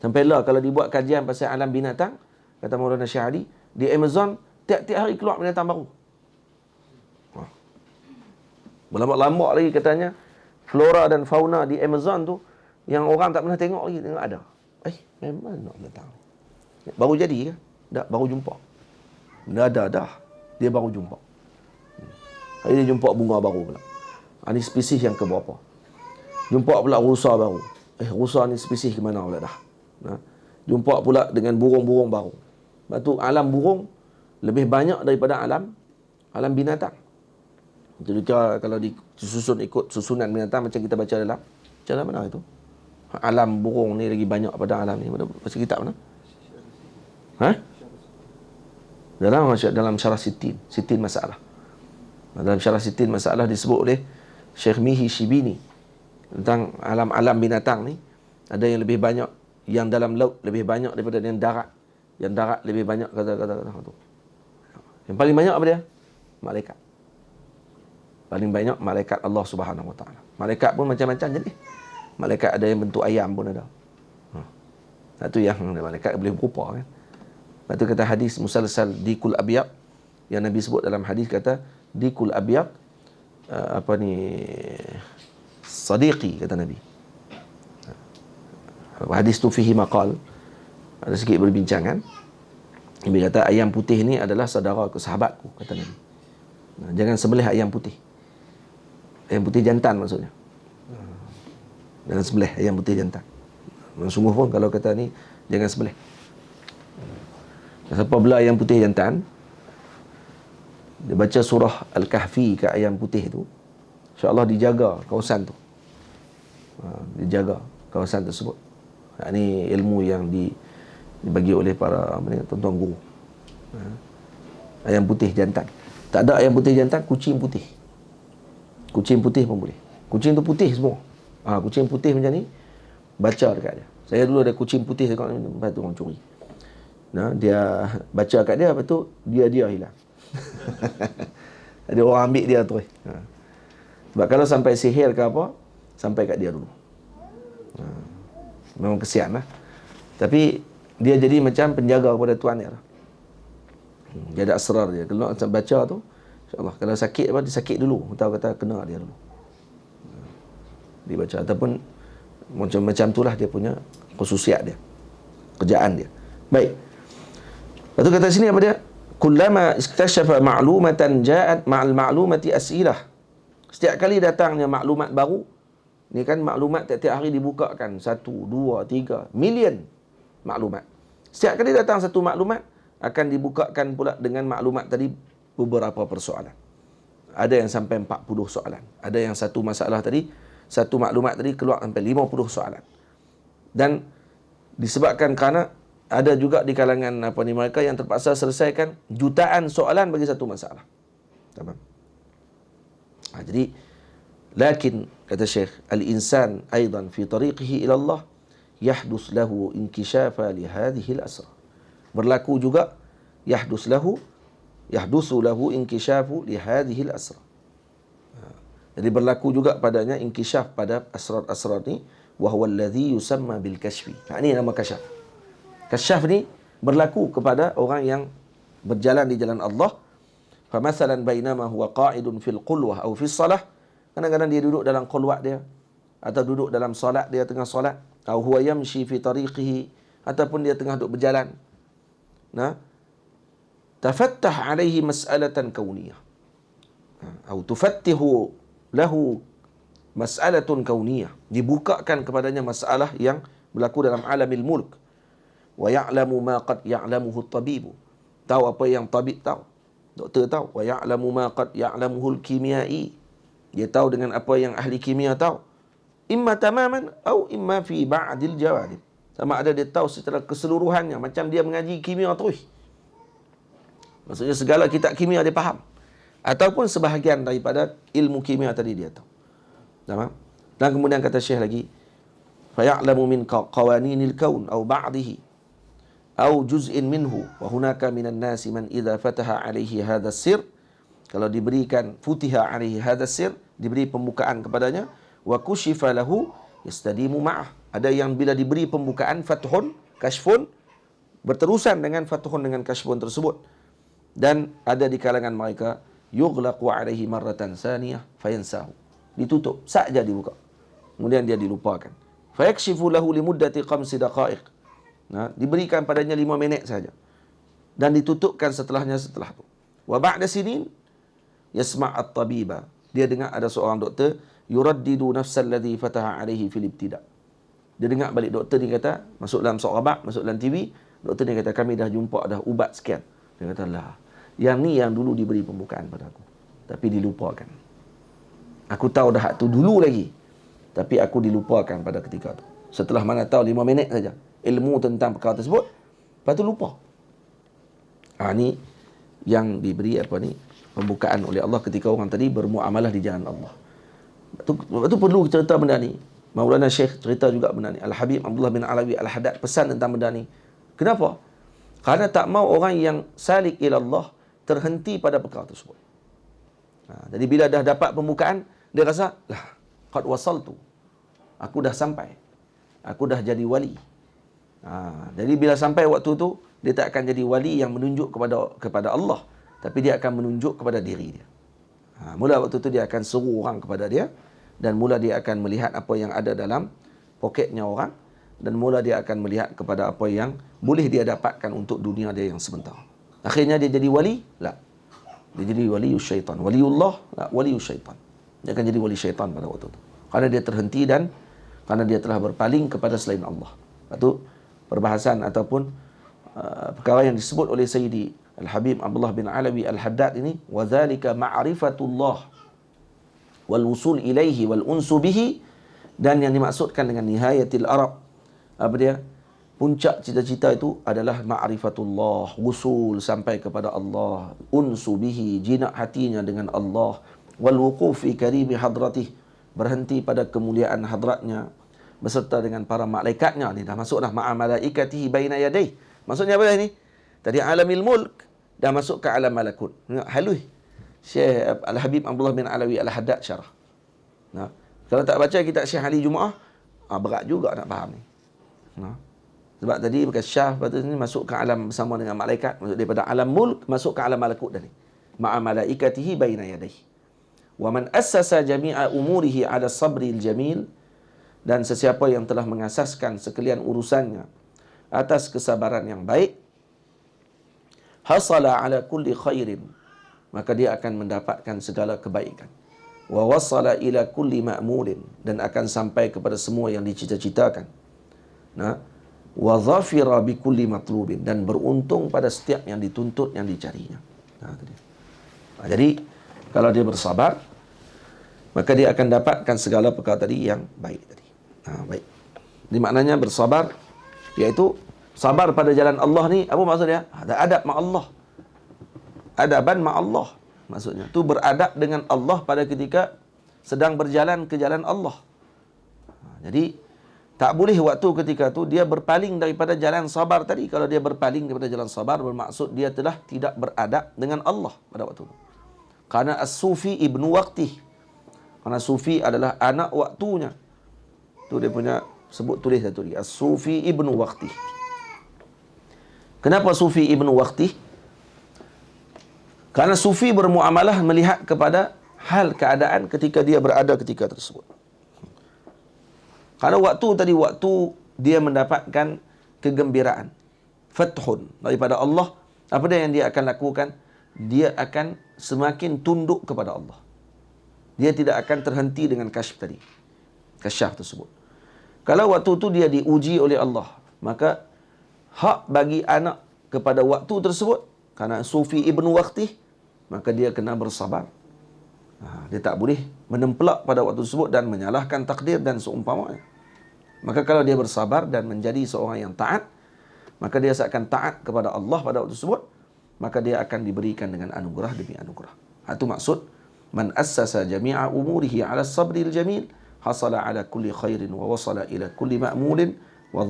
Sampailah kalau dibuat kajian pasal alam binatang, kata Maulana Syekh Ali, di Amazon tiap-tiap hari keluar binatang baru. Berlambak-lambak lagi katanya flora dan fauna di Amazon tu yang orang tak pernah tengok lagi, tengok ada. Memang nak binatang. Baru jadi ke? Tak, baru jumpa. Dah. Dia baru jumpa. Hari dia jumpa bunga baru pula. Ini spesies yang ke berapa? Jumpa pula rusa baru. Rusa ni spesies ke mana pula dah? Jumpa pula dengan burung-burung baru. Sebab tu alam burung lebih banyak daripada alam binatang. Jadi kalau disusun ikut susunan binatang macam kita baca dalam mana itu? Alam burung ni lagi banyak pada alam ni. Baca kitab mana? Dalam syarah Sittin masalah. Dalam syarah Sittin masalah disebut oleh Syekh Mihi Shibini tentang alam-alam binatang ni. Ada yang lebih banyak, yang dalam laut lebih banyak daripada yang darat. Yang darat lebih banyak kata-kata tu. Yang paling banyak apa dia? Malaikat. Paling banyak malaikat Allah Subhanahu Wa Taala. Malaikat pun macam-macam jenis. Malaikat ada yang bentuk ayam pun ada. Satu yang malaikat boleh berupa kan. Lepas tu kata hadis musalsal dikul abyad yang Nabi sebut dalam hadis, kata dikul abyad sadiqi, kata Nabi. Hadis tu fihi maqal, ada sikit berbincangan. Nabi kata ayam putih ni adalah saudara aku, sahabatku, kata Nabi. Jangan sembelih ayam putih. Ayam putih jantan maksudnya. Jangan sembelih ayam putih jantan. Sungguh pun kalau kata ni, jangan sembelih. Siapa bela ayam putih jantan, dia baca surah Al-Kahfi kat ayam putih tu, insya-Allah dijaga kawasan tu. Dijaga kawasan tersebut. Ini ilmu yang dibagi oleh para tuan-tuan guru. Ayam putih jantan. Tak ada ayam putih jantan, kucing putih. Kucing putih pun boleh. Kucing tu putih semua. Kucing putih macam ni, baca dekat dia. Saya dulu ada kucing putih dekat ni, lepas tu orang curi. Dia baca kat dia, lepas tu dia hilang. Ada orang ambil dia terus. Sebab kalau sampai sihir ke apa, sampai kat dia dulu. Memang kesian lah. Tapi dia jadi macam penjaga kepada tuan dia lah. Dia ada asrar dia. Kalau baca tu, insyaAllah, kalau sakit apa, dia sakit dulu. Tahu kata kena dia dulu. Dia baca. Ataupun macam itulah dia punya khususiat dia. Kerjaan dia. Baik. Lepas tu kata sini apa dia? Kullama istashafa ma'lumatan ja'at ma'al ma'lumati as'ilah. Setiap kali datangnya maklumat baru, ni kan maklumat tiap-tiap hari dibukakan 1, 2, 3 million maklumat. Setiap kali datang satu maklumat, akan dibukakan pula dengan maklumat tadi beberapa persoalan. Ada yang sampai 40 soalan. Ada yang satu masalah tadi, satu maklumat tadi keluar sampai 50 soalan. Dan disebabkan kerana ada juga di kalangan mereka yang terpaksa selesaikan jutaan soalan bagi satu masalah. Tamam. Jadi lakin kata Syekh, al-insan aidan fi tariqihi ila Allah yahdus lahu inkishafa li hadhihi al-asrar. Berlaku juga yahdusu lahu inkishafu li hadhihi al-asrar. Jadi berlaku juga padanya inkishaf pada asrar-asrar ni, wa huwa alladhi yusamma bil kashfi. Ini nama kasyaf. Kasyaf ni berlaku kepada orang yang berjalan di jalan Allah. Famathalan bainama huwa qa'idun fil qulwah atau fis salah. Kadang-kadang dia duduk dalam qulwat dia, atau duduk dalam solat dia tengah solat, atau huwa yamshi fi tariqihi, ataupun dia tengah duduk berjalan. Tafattah alaihi mas'alatan kauniyah. Atau tufattihu lahu mas'alatun kauniyah. Dibukakan kepadanya masalah yang berlaku dalam alamil mulk. Wa ya'lamu ma qad ya'lamuhu at-tabibu. Tahu apa yang tabib tahu. Doktor tahu. Wa ya'lamu ma qad ya'lamuhu al-kimiai. Dia tahu dengan apa yang ahli kimia tahu. Imma tamaman atau imma fi ba'dil jawanib. Sama ada dia tahu secara keseluruhannya, macam dia mengaji kimia terus. Maksudnya segala kitab kimia dia faham. Ataupun sebahagian daripada ilmu kimia tadi dia tahu. Tamam? Dan kemudian kata Syekh lagi, fa ya'lamu min qawaninil kaun atau ba'dihi atau juz'in minhu, wa hunaka minan nasi man idza fataha alaihi hadha sir, kalau diberikan futiha alaihi hadha sir, diberi pembukaan kepadanya, wa kushifa lahu yastadimu ma'ah. Ada yang bila diberi pembukaan fathun, kashfun, berterusan dengan fathun dengan kashfun tersebut. Dan ada di kalangan mereka yughlaqu alaihi marratan saniyah fayansahu. Ditutup, saja dibuka. Kemudian dia dilupakan. Fayakshifu lahu limuddati 5 daqaiq. Diberikan padanya 5 minit saja. Dan ditutupkan setelah itu. Wa ba'da sinin yasma' at-tabiba. Dia dengar ada seorang doktor yuraddidu nafsal ladzi fataha alaihi fil ibtida. Dia dengar balik doktor ni kata, masuk dalam Sarawak, masuk dalam TV, doktor ni kata kami dah jumpa dah ubat sekian. Dia kata lah, yang ni yang dulu diberi pembukaan pada aku, tapi dilupakan. Aku tahu dah tu dulu lagi, tapi aku dilupakan pada ketika tu. Setelah mana tahu 5 minit saja ilmu tentang perkara tersebut, lepas tu lupa. Ni yang diberi pembukaan oleh Allah ketika orang tadi bermuamalah di jalan Allah. Lepas tu perlu cerita benda ni. Maulana Syekh cerita juga benda ni. Al-Habib Abdullah bin Alawi Al-Haddad pesan tentang benda ni. Kenapa? Karena tak mau orang yang salik ila Allah terhenti pada perkara tersebut. Jadi bila dah dapat pembukaan, dia rasa, lah, qad wasaltu. Aku dah sampai. Aku dah jadi wali. Jadi bila sampai waktu tu, dia tak akan jadi wali yang menunjuk kepada Allah, tapi dia akan menunjuk kepada diri dia. Mula waktu tu dia akan seru orang kepada dia, dan mula dia akan melihat apa yang ada dalam poketnya orang, dan mula dia akan melihat kepada apa yang boleh dia dapatkan untuk dunia dia yang sebentar. Akhirnya dia jadi wali? La. Dia jadi wali syaitan. Waliullah? La. Wali syaitan. Dia akan jadi wali syaitan pada waktu itu. Karena dia terhenti dan karena dia telah berpaling kepada selain Allah. Itu perbahasan ataupun perkara yang disebut oleh Sayyidi Al-Habib Abdullah bin Alawi Al-Haddad ini, wa dzalika ma'rifatullah wal wusul ilaihi wal unsu bihi, dan yang dimaksudkan dengan nihayatil arab, apa dia? Puncak cita-cita itu adalah ma'rifatullah, wusul sampai kepada Allah, unsu bihi, jinak hatinya dengan Allah, wal wuquf fi karimi hadratih, berhenti pada kemuliaan hadratnya beserta dengan para malaikatnya. Ni dah masuk dah ma'a malaikatihi baina yadayh. Maksudnya apa ni? Tadi alamil mulk dah masuk ke alam malakut. Halus Syekh Al-Habib Abdullah bin Alawi Al-Haddad syarah. Nah, kalau tak baca kitab Syekh Ali Jumaah, berat juga nak faham ni. Nah, sebab tadi bukan syah, lepas tu ni masuk ke alam bersama dengan malaikat, masuk daripada alam mulk masuk ke alam malakut dah ni. Ma'a malaikatihi baina yadayhi. Wa man assasa jami'a umurihi 'ala sabril jamil, dan sesiapa yang telah mengasaskan sekalian urusannya atas kesabaran yang baik, hasala 'ala kulli khairin, maka dia akan mendapatkan segala kebaikan. Wa wasala ila kulli ma'mulin, dan akan sampai kepada semua yang dicita-citakan. Nah, wa dhafira bi kulli matlubin, dan beruntung pada setiap yang dituntut, yang dicarinya. Jadi kalau dia bersabar, maka dia akan dapatkan segala perkara tadi yang baik tadi. Baik. Jadi maknanya bersabar iaitu sabar pada jalan Allah ni, apa maksud dia? Ada adab ma Allah. Adaban ma Allah. Maksudnya tu beradab dengan Allah pada ketika sedang berjalan ke jalan Allah. Jadi tak boleh waktu ketika tu dia berpaling daripada jalan sabar tadi. Kalau dia berpaling daripada jalan sabar, bermaksud dia telah tidak beradab dengan Allah pada waktu itu. Karena as-sufi ibnu waqtih. Karena sufi adalah anak waktunya. Tu dia punya sebut tulis satu lagi. As-sufi ibnu waqtih. Kenapa sufi ibnu waqtih? Karena sufi bermuamalah melihat kepada hal keadaan ketika dia berada ketika tersebut. Kalau waktu tadi, waktu dia mendapatkan kegembiraan, fathun daripada Allah, apa dia yang dia akan lakukan? Dia akan semakin tunduk kepada Allah. Dia tidak akan terhenti dengan kasyaf tadi, kasyaf tersebut. Kalau waktu tu dia diuji oleh Allah, maka hak bagi anak kepada waktu tersebut, karena sufi ibnu waqtih, maka dia kena bersabar. Dia tak boleh menempelak pada waktu tersebut dan menyalahkan takdir dan seumpamanya. Maka kalau dia bersabar dan menjadi seorang yang taat, maka dia akan taat kepada Allah pada waktu tersebut, maka dia akan diberikan dengan anugerah demi anugerah. Itu maksud man assasa jami'a umurihi 'ala sabril jamil hasala 'ala kulli khairin wa wasala ila kulli ma'mulin wa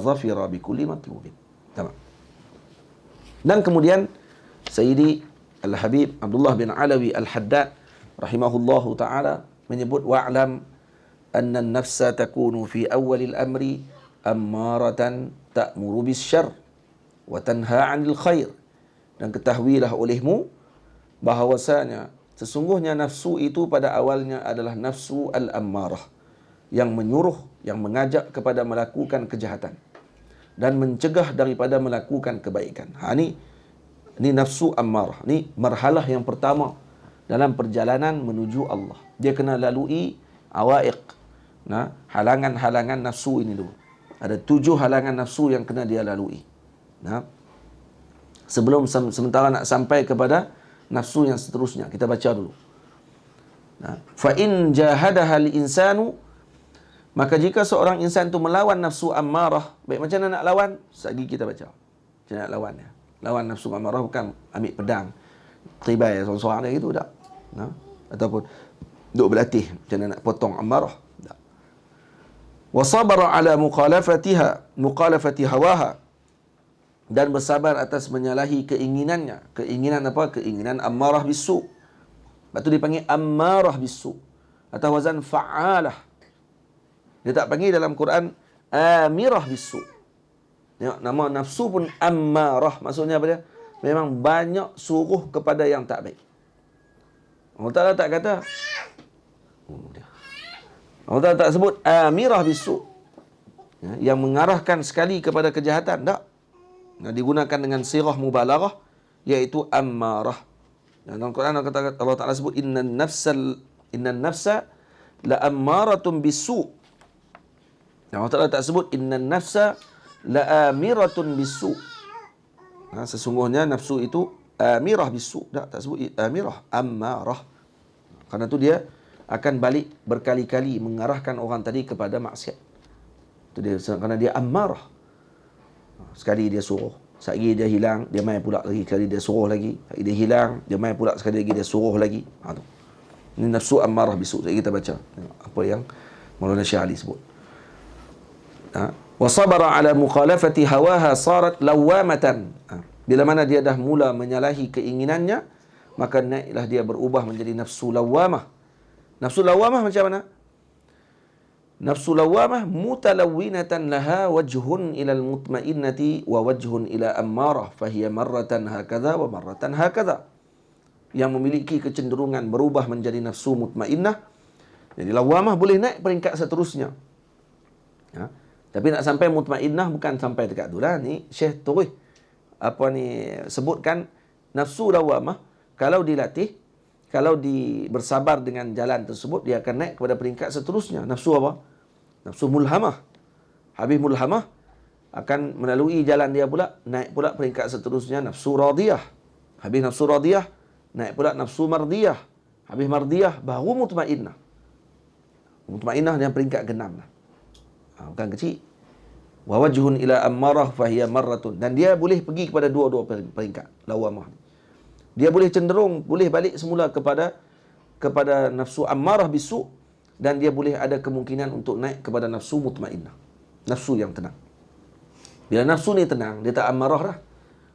dhafira bi kulli matlubin. Tamam. Dan kemudian Sayyidi Al-Habib Abdullah bin Alawi Al-Haddad rahimahullahu ta'ala menyebut wa'lam anna an-nafsa takunu fi awwalil amri ammaratan ta'muru bis-syarr wa tanha 'anil khair. Dan ketahuilah olehmu bahawasanya sesungguhnya nafsu itu pada awalnya adalah nafsu al-ammarah, yang menyuruh, yang mengajak kepada melakukan kejahatan dan mencegah daripada melakukan kebaikan. Ini nafsu ammarah. Ini marhalah yang pertama dalam perjalanan menuju Allah. Dia kena lalui awaiq, halangan-halangan nafsu ini dulu. Ada 7 halangan nafsu yang kena dia lalui. Sebelum sementara nak sampai kepada nafsu yang seterusnya, kita baca dulu. Fa in jahadaha al-insanu, maka jika seorang insan tu melawan nafsu ammarah, baik macam mana nak lawan? Sagi kita baca. Macam nak lawan dia. Lawan nafsu ammarah bukan ambil pedang, tibai seorang-seorang dia gitu tak. Ataupun duk berlatih macam mana nak potong ammarah. Tak. Wa sabara ala mukhalafati hawaha, dan bersabar atas menyalahi keinginannya. Keinginan apa? Keinginan ammarah bisu. Lepas tu dipanggil ammarah bisu atau wazan fa'alah. Dia tak panggil dalam Quran amirah bisu. Tengok, nama nafsu pun ammarah. Maksudnya apa dia? Memang banyak suruh kepada yang tak baik. Allah Ta'ala tak kata, Allah Ta'ala tak sebut amirah bisu. yang mengarahkan sekali kepada kejahatan. Tak. Digunakan dengan sirah mubalaghah, iaitu ammarah. Dalam Quran Allah Ta'ala sebut innan nafsa la ammaratun bisu'. Allah Ta'ala tak sebut innan nafsa la amiratun bisu'. Sesungguhnya nafsu itu amirah bisu'. Tak sebut amirah, ammarah. Karena itu dia akan balik berkali-kali mengarahkan orang tadi kepada maksiat. Itu dia, kerana dia ammarah. Sekali dia suruh, sekali dia hilang, dia main pula lagi, sekali dia suruh lagi, sekali dia hilang, dia main pula, sekali lagi dia suruh lagi. Ini nafsu ammarah bisu'. Jadi kita baca apa yang Maulana Syekh Ali sebut. Wa sabara ala mukhalafati hawaha sarat lawamatan. Bila mana dia dah mula menyalahi keinginannya, maka naiklah dia berubah menjadi nafsu lawamah. Nafsu lawamah macam mana? Nafsu lawamah mutalawwinatan laha wajhun ila al-mutmainnati wa wajhun ila ammarah, fahiya marratan hakadha wa marratan hakadha. Yang memiliki kecenderungan berubah menjadi nafsu mutmainnah. Jadi lawamah boleh naik peringkat seterusnya. Tapi nak sampai mutmainnah bukan sampai dekat tu lah. Ni Syekh terus sebutkan nafsu lawamah kalau dilatih, kalau bersabar dengan jalan tersebut, dia akan naik kepada peringkat seterusnya. Nafsu apa? Nafsu mulhamah. Habis mulhamah, akan melalui jalan dia pula, naik pula peringkat seterusnya nafsu radiyah. Habis nafsu radiyah, naik pula nafsu mardiyah. Habis mardiyah, baru mutmainnah. Mutmainnah yang peringkat ke-6 lah. Bukan kecil. Wa wajhun ila ammarah fahiya marratun. Dan dia boleh pergi kepada dua-dua peringkat lawamah. Dia boleh cenderung, boleh balik semula kepada nafsu ammarah bisu', dan dia boleh ada kemungkinan untuk naik kepada nafsu mutmainnah. Nafsu yang tenang. Bila nafsu ni tenang, dia tak ammarah dah.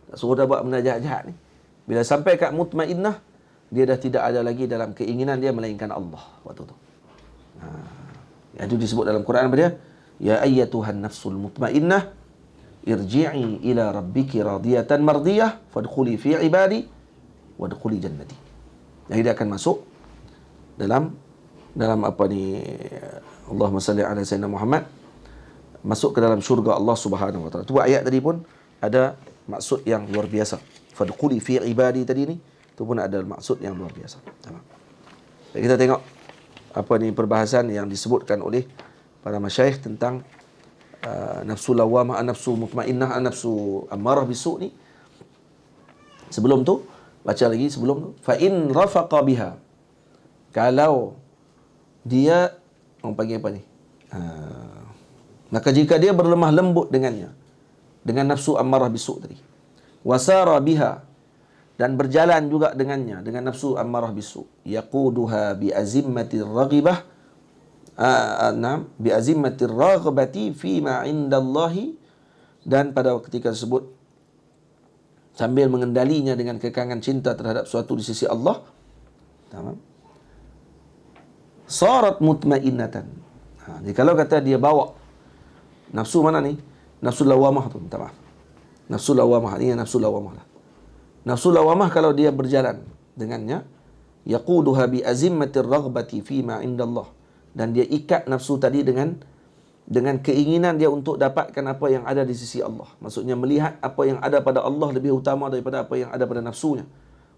Tak suruh dah buat benda jahat-jahat ni. Bila sampai kat mutmainnah, dia dah tidak ada lagi dalam keinginan dia melainkan Allah waktu tu. Itu disebut dalam Quran apa dia? Ya ayyatuhan nafsul mutmainnah irji'i ila rabbiki radiyatan mardiyah fadkhuli fi ibadi wadkhuli jannati. Jadi dia akan masuk dalam apa ni, Allahumma salli ala sayyidina Muhammad, masuk ke dalam syurga Allah Subhanahu wa taala. Tu ayat tadi pun ada maksud yang luar biasa. Fadkhuli fi ibadi tadi ni, tu pun ada maksud yang luar biasa. Jadi kita tengok apa ni perbahasan yang disebutkan oleh para masyayikh tentang nafsu lawamah, nafsu mutmainnah, nafsu ammarah bisu' ni. Sebelum tu, baca lagi sebelum tu. Fa in rafaqa biha. Kalau dia, orang panggil apa ni? Maka jika dia berlemah lembut dengannya, dengan nafsu ammarah bisu' tadi. Wasara biha, dan berjalan juga dengannya, dengan nafsu ammarah bisu'. Yaquduha bi azimmatir raghibah. Bi azimmatir raghbati fima indallahi, dan pada ketika tersebut sambil mengendalinya dengan kekangan cinta terhadap suatu di sisi Allah. Tamam. Sarat mutmainnatan. Jadi kalau kata dia bawa nafsu mana ni? Nafsu lawamah tu, minta maaf. Nafsu lawamah, ini nafsu lawamah lah. Nafsu lawamah kalau dia berjalan dengannya, yaquduha bi azimmatir raghbati fima indallah, dan dia ikat nafsu tadi dengan keinginan dia untuk dapatkan apa yang ada di sisi Allah. Maksudnya melihat apa yang ada pada Allah lebih utama daripada apa yang ada pada nafsunya.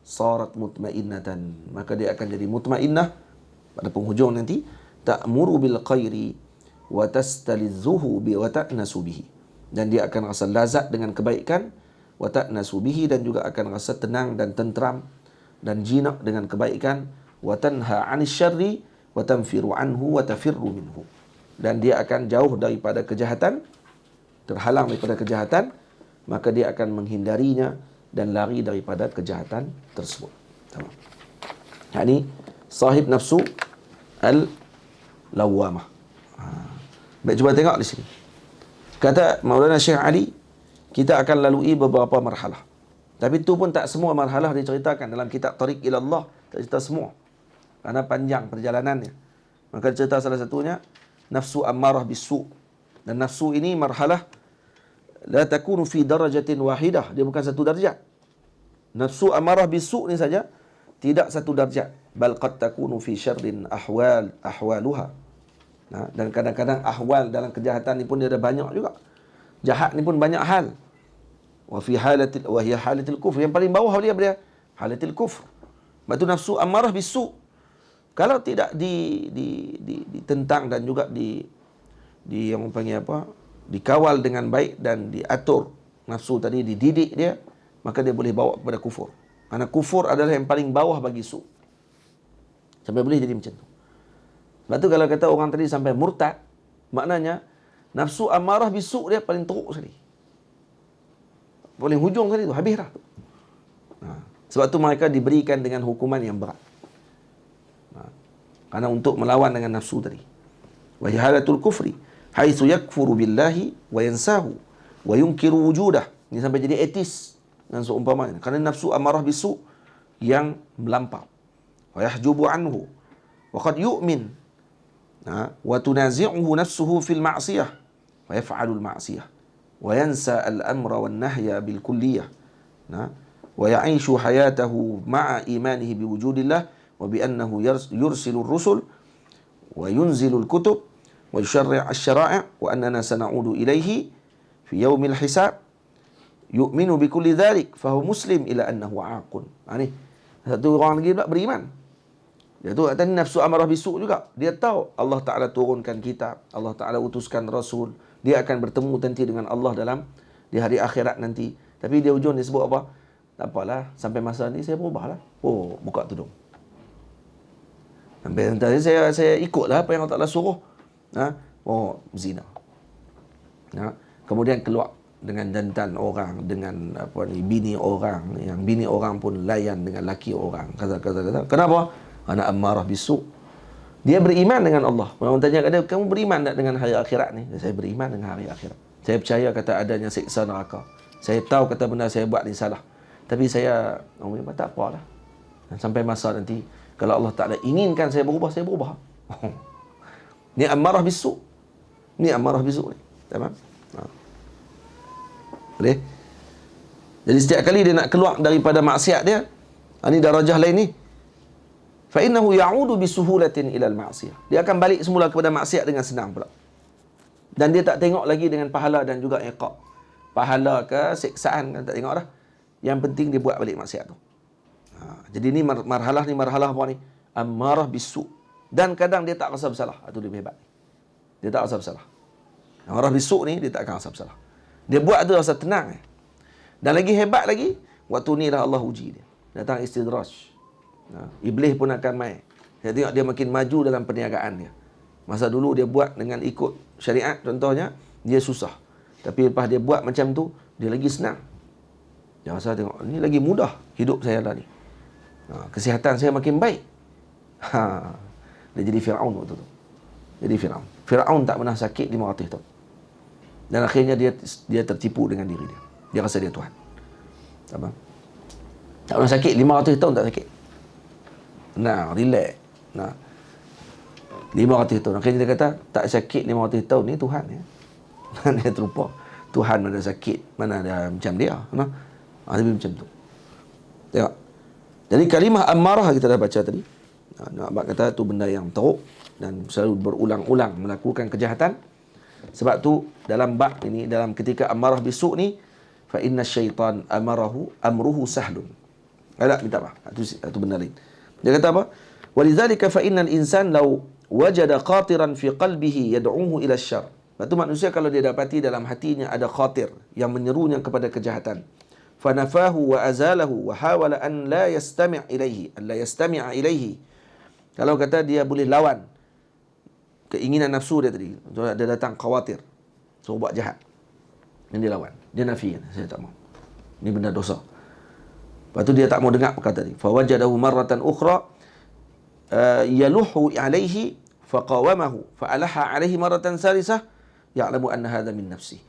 Sarat mutmainnatan, maka dia akan jadi mutmainnah pada penghujung nanti. Ta'muru bil khairi wa tastalizuhu bi wa ta'nasu bihi, dan dia akan rasa lazat dengan kebaikan, wa ta'nasu bihi, dan juga akan rasa tenang dan tentram dan jinak dengan kebaikan, wa tanha 'anil syarri wa tanfiru anhu wa tafirru minhu, dan dia akan jauh daripada kejahatan, terhalang daripada kejahatan, maka dia akan menghindarinya dan lari daripada kejahatan tersebut. Tamam. Ini sahib nafsu al-lawamah. Baik, cuba tengok di sini. Kata Maulana Syekh Ali, kita akan lalui beberapa marhalah. Tapi itu pun tak semua marhalah diceritakan dalam kitab Tariq ila Allah, tak cerita semua. Kerana panjang perjalanannya. Maka cerita salah satunya nafsu ammarah bisu'. Dan nafsu ini marhalah la takunu fi darajatin wahidah, dia bukan satu darjat. Nafsu ammarah bisu' ni saja tidak satu darjat, bal qad takunu fi syarrin ahwaluha. Dan kadang-kadang ahwal dalam kejahatan ni pun dia ada banyak juga. Jahat ni pun banyak hal. Wa hiya halatil kufr. Yang paling bawah dia halatil kufr. Sebab tu nafsu amarah bisu. Kalau tidak ditentang dan juga yang panggil apa? Dikawal dengan baik dan diatur nafsu tadi, dididik dia, maka dia boleh bawa kepada kufur. Kerana kufur adalah yang paling bawah bagi su. Sampai boleh jadi macam tu. Sebab tu kalau kata orang tadi sampai murtad, maknanya nafsu amarah bisu dia paling teruk sekali. Paling hujung sekali tu, habis dah tu. Sebab tu mereka diberikan dengan hukuman yang berat. Kerana untuk melawan dengan nafsu tadi. Wa halatul kufri haitsu yakfuru billahi wa yansahu wa yunkiru wujudah. Ini sampai jadi etis dan seumpamanya. Kerana nafsu amarah bisu yang melampau. Wa yahjubu anhu wa qad yu'min wa tunazi'uhu nafsuhu fil ma'siyah wa yaf'alul ma'siyah wa yansa al-amra wan nahya bil kulliyah. Wa ya'ishu hayatahu ma'a imanihi biwujudillah wa bi annahu yursilu ar-rusul wa yunzilu al-kutub wa yusharri'u asy-syara'i' wa annana sana'udu ilaihi fi yaumil hisab yu'minu bi kulli dhalik fa huwa muslim ila annahu 'aqun. Ni satu orang lagi pula beriman. Dia tu kata nafsu amarah bisu juga. Dia tahu Allah Ta'ala turunkan kitab, Allah Ta'ala utuskan rasul, dia akan bertemu nanti dengan Allah di hari akhirat nanti. Tapi dia hujung dia sebut apa? Tak apalah, sampai masa ni saya berubahlah. Oh, buka tudung. Sampai nanti saya ikutlah apa yang Allah Ta'ala suruh. Oh, zina. Kemudian keluar dengan jantan orang, dengan bini orang, yang bini orang pun layan dengan laki orang. Kata. Kenapa? Ana amarah bisu. Dia beriman dengan Allah. Orang tanya kat dia, kamu beriman tak dengan hari akhirat ni? Saya beriman dengan hari akhirat. Saya percaya kata adanya siksa neraka. Saya tahu kata benda saya buat ni salah. Tapi saya, tak apalah. Sampai masa nanti, kalau Allah Ta'ala inginkan saya berubah, saya berubah. Ni amarah bisu. Ni amarah bisu ni. Tamam? Boleh? Jadi setiap kali dia nak keluar daripada maksiat dia, ini darajah lain ni. Fa innahu ya'udu bisuhulatin ila al-ma'siyah. Dia akan balik semula kepada maksiat dengan senang pula. Dan dia tak tengok lagi dengan pahala dan juga iqab. Pahala ke siksaan kan tak tengok dah. Yang penting dia buat balik maksiat tu. Jadi ni marhalah apa ni? Amarah bisu. Dan kadang dia tak rasa bersalah. Itu lebih hebat. Dia tak rasa bersalah. Amarah bisu ni dia tak akan rasa bersalah. Dia buat tu rasa tenang. Dan lagi hebat lagi, waktu ni lah Allah uji dia. Datang istidraj. Iblis pun akan main. Saya tengok dia makin maju dalam perniagaan dia. Masa dulu dia buat dengan ikut syariat contohnya, dia susah. Tapi lepas dia buat macam tu, dia lagi senang. Jangan salah tengok, ni lagi mudah hidup saya lah ni. Kesihatan saya makin baik. Dia jadi Fir'aun waktu tu. Jadi Fir'aun. Fir'aun tak pernah sakit 500 tahun. Dan akhirnya dia tertipu dengan diri dia. Dia rasa dia Tuhan. Tak pernah sakit 500 tahun tak sakit. Relax. 500 tahun. Akhirnya dia kata, tak sakit 500 tahun ni Tuhan ya. Dia terlupa. Tuhan mana ada sakit, mana ada macam dia. Tapi macam tu. Tengok. Jadi kalimah amarah kita dah baca tadi. Nak kata tu benda yang teruk dan selalu berulang-ulang melakukan kejahatan. Sebab tu dalam bab ini, dalam ketika amarah bisu ni, fa inna syaitan amruhu sahlun. Minta maaf. Itu benda lain. Dia kata apa? Walidzalika fa innal insan law wajada qatiran fi qalbihi yad'uhu ila asy-syarr. Lepas tu manusia kalau dia dapati dalam hatinya ada khatir yang menyerunya kepada kejahatan, fanafahu wa azalahu wa hawala an la yastami' ilaihi. Kalau kata dia boleh lawan keinginan nafsu dia tadi, dia datang khawatir, suruh buat jahat, yang dia lawan, dia nafikan, saya tak mau, ini benda dosa. Lepas tu dia tak mau dengar perkata tadi. Fawajadahu marratan ukhra yaluhu alaihi faqawamahu fa'alaha alaihi marratan salisah ya'lamu anna hadha min nafsi.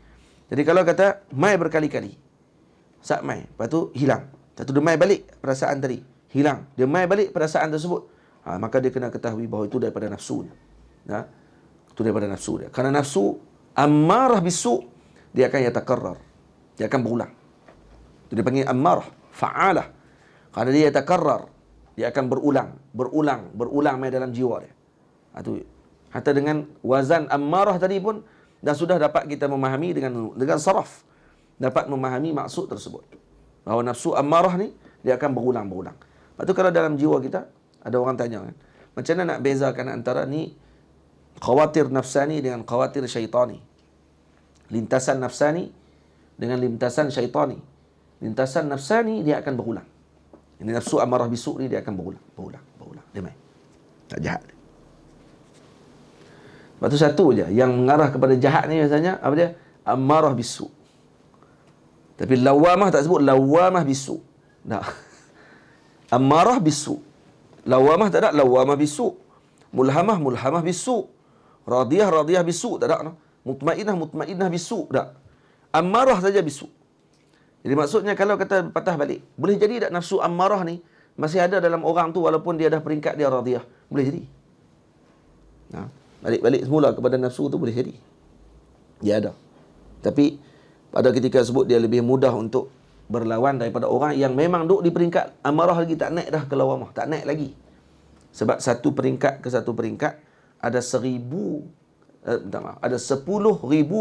Jadi kalau kata mai berkali-kali, saat mai, lepas tu hilang. Lepas tu dia mai balik perasaan tadi, hilang. Dia mai balik perasaan tersebut. Maka dia kena ketahui bahawa itu daripada nafsu dia. Itu daripada nafsu dia. Kerana nafsu amarah bisu, dia akan yatakarrar. Dia akan berulang. Itu dia panggil amarah fa'alah. Kerana dia yatakarrar, dia akan berulang main dalam jiwa dia. Itu Hatta dengan wazan ammarah tadi pun dah sudah dapat kita memahami dengan saraf. Dapat memahami maksud tersebut. Bahawa nafsu ammarah ni dia akan berulang-berulang. Lepas tu kalau dalam jiwa kita ada orang tanya kan, macam mana nak bezakan antara ni khawatir nafsani dengan khawatir syaitani? Lintasan nafsani dengan lintasan syaitani. Lintasan nafsani dia akan berulang. Ini nafsu amarah bisu ni dia akan berulang. Dia main. Tak jahat. Lepas tu satu je yang mengarah kepada jahat ni biasanya apa dia? Amarah bisu. Tapi lawamah tak sebut lawamah bisu. Tak. Amarah bisu. Lawamah tak ada lawamah bisu. Mulhamah bisu. Radiyah bisu tak ada. Mutmainnah bisu tak. Amarah saja bisu. Jadi maksudnya kalau kata patah balik, boleh jadi tak nafsu amarah ni masih ada dalam orang tu walaupun dia dah peringkat dia radiyah. Boleh jadi. Nah, balik semula kepada nafsu tu boleh jadi. Dia ada. Tapi pada ketika sebut dia lebih mudah untuk berlawan daripada orang yang memang duduk di peringkat amarah lagi tak naik dah ke lawamah, tak naik lagi. Sebab satu peringkat ke satu peringkat ada 1000 ada 10,000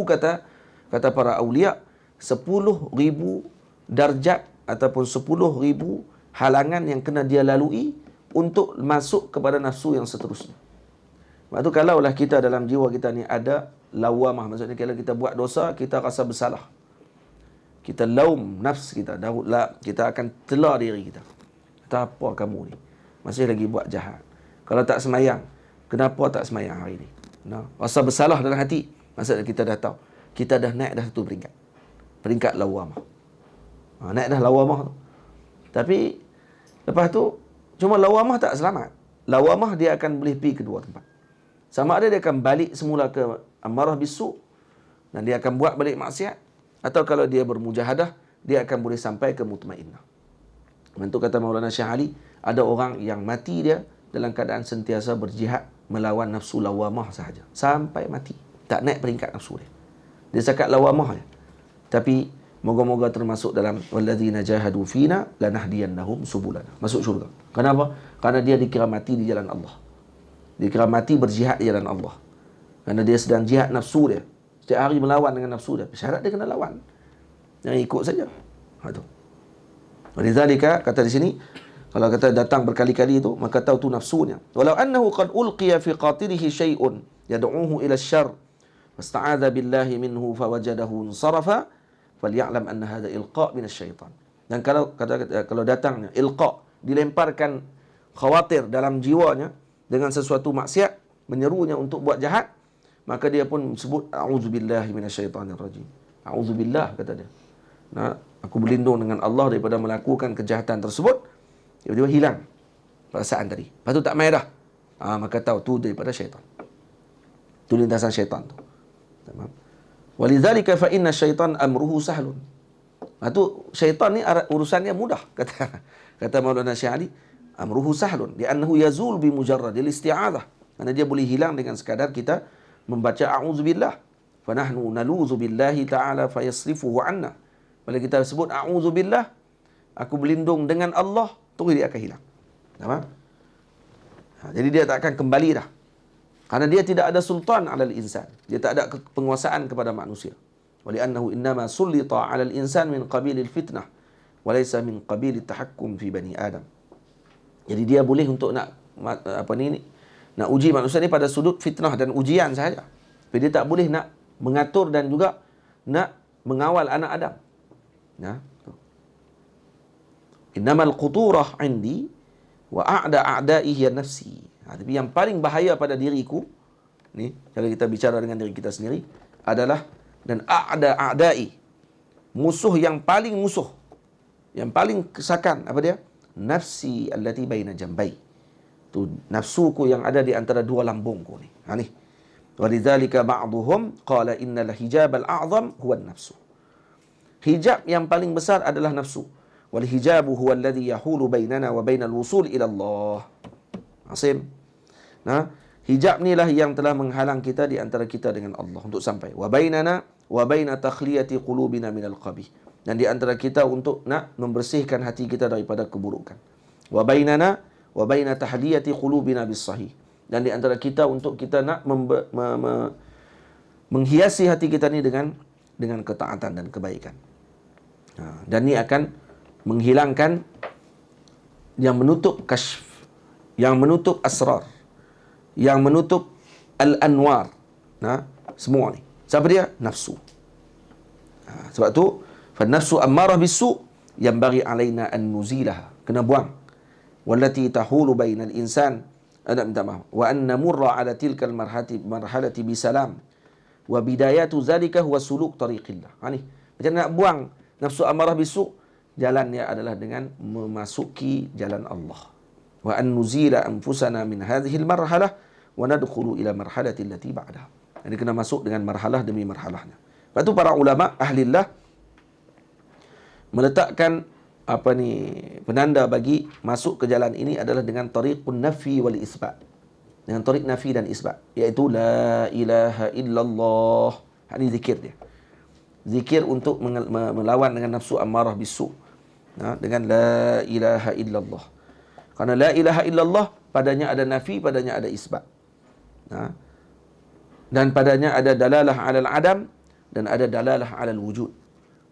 kata para aulia, 10,000 darjat ataupun 10,000 halangan yang kena dia lalui untuk masuk kepada nafsu yang seterusnya. Sebab tu kalaulah kita dalam jiwa kita ni ada lawamah, maksudnya kalau kita buat dosa, kita rasa bersalah. Kita laum nafs kita, kita akan telah diri kita. Kata apa kamu ni? Masih lagi buat jahat. Kalau tak semayang, kenapa tak semayang hari ni? Rasa bersalah dalam hati. Maksudnya kita dah tahu. Kita dah naik dah satu peringkat. Peringkat lawamah. Naik dah lawamah tu. Tapi lepas tu cuma lawamah tak selamat. Lawamah dia akan boleh pergi kedua tempat. Sama ada dia akan balik semula ke amarah bisu dan dia akan buat balik maksiat, atau kalau dia bermujahadah dia akan boleh sampai ke mutmainnah. Itu kata Maulana Syekh Ali, ada orang yang mati dia dalam keadaan sentiasa berjihad melawan nafsu lawamah sahaja sampai mati. Tak naik peringkat nafsu dia. Dia cakap lawamah je. Tapi moga-moga termasuk dalam walladzina jahadu fina lanahdiyannahum subulana. Masuk syurga. Kenapa? Karena dia dikira mati di jalan Allah. Dikira mati berjihad di jalan Allah. Karena dia sedang jihad nafsu dia. Setiap hari melawan dengan nafsu dia. Syarat dia kena lawan. Jangan ikut saja. Itu. Walidzalika kata di sini, kalau kata datang berkali-kali itu, maka tahu tu nafsunya. Walau annahu qad ulqiya fi qatilihi syai'un yad'uhu ila asy-syarr fasta'adha billahi minhu fawajadahu insarafa falyalam anna hadha ilqa' min asy-syaitan. Dan kalau datangnya ilqa', dilemparkan khawatir dalam jiwanya dengan sesuatu maksiat, menyerunya untuk buat jahat, maka dia pun sebut a'udzubillahi minasyaitanir rajim. A'udzubillah kata dia. Aku berlindung dengan Allah daripada melakukan kejahatan tersebut. Tiba-tiba hilang perasaan tadi. Lepas tu tak main dah. Maka tahu tu daripada syaitan. Tu lintasan syaitan tu. Tamam. Walidzalika fa inna syaitan amruhu sahlun. Tu syaitan ni urusannya mudah, kata Maulana Syekh Ali. Amruhu sahlun li'annahu yazul bi mujarradil isti'adzah. Karena dia boleh hilang dengan sekadar kita membaca a'udzubillah. Fa nahnu naluzu billahi ta'ala fa yasrifuhu 'anna. Bila kita sebut a'udzubillah, aku berlindung dengan Allah, terus dia akan hilang. Faham? Jadi dia tak akan kembali dah. Karena dia tidak ada sultan 'alal insan. Dia tak ada penguasaan kepada manusia. Wali'annahu innama sullita 'alal insan min qabilil fitnah wa laysa min qabilit tahakkum fi bani Adam. Jadi dia boleh untuk nak nak uji manusia ni pada sudut fitnah dan ujian sahaja. Tapi dia tak boleh nak mengatur dan juga nak mengawal anak Adam. Innamal quturah 'indi wa a'da'ihi nafsi. Tapi yang paling bahaya pada diriku ni, kalau kita bicara dengan diri kita sendiri, adalah dan a'da'i, musuh yang paling musuh, yang paling kesakan apa dia? Nafsi allati baina jambai. Tu nafsuku yang ada di antara dua lambungku ni. Ni. Walidzalika ba'dhum qala innal hijab al-a'zam huwa an-nafsu. Hijab yang paling besar adalah nafsu. Wal hijabu huwa alladhi yahulu bainana wa bainal wusul ila Allah. Asim. Hijab ni lah yang telah menghalang kita di antara kita dengan Allah untuk sampai wa bainana wa baina takhliyati qulubina minal qabih. Dan di antara kita untuk nak membersihkan hati kita daripada keburukan. Wa bainana wa baina tahliyati qulubina bis sahih. dan di antara kita untuk kita nak menghiasi hati kita ni dengan ketaatan dan kebaikan. Dan ni akan menghilangkan yang menutup kasyf, yang menutup asrar, yang menutup al-anwar. Semua ni. Siapa dia? Nafsu. Sebab tu, فَالنَّفْسُ أَمَّارَةٌ بِالسُّوءِ يَنْبَغِي عَلَيْنَا أَن نُزِيلَهَا. Kena buang. وَالَّتِي تَحُولُ بَيْنَ الْإِنسَانِ وَأَنْ نَمُرَّ عَلَى تِلْكَ الْمَرْحَلَةِ بِسَلَامٍ وَبِدَايَةُ ذَلِكَ هُوَ سُلُوكُ طَرِيقِ اللَّهِ. Ni. Macam nak buang nafsu amarah bisu', jalannya adalah dengan memasuki jalan Allah. Wa an nuzila anfusana min hadhihi al-marhalah wa nadkhulu ila marhalati allati ba'daha. Jadi kena masuk dengan marhalah demi marhalahnya. Lepas tu para ulama ahlillah meletakkan penanda bagi masuk ke jalan ini adalah dengan tariqun nafi wal isbat. Dengan tariq nafi dan isbat, iaitu la ilaha illallah. Ini zikir dia. Zikir untuk melawan dengan nafsu ammarah bisu'. Dengan la ilaha illallah. Karena la ilaha illallah padanya ada nafi, padanya ada isbat. Dan padanya ada dalalah alal adam dan ada dalalah alal wujud.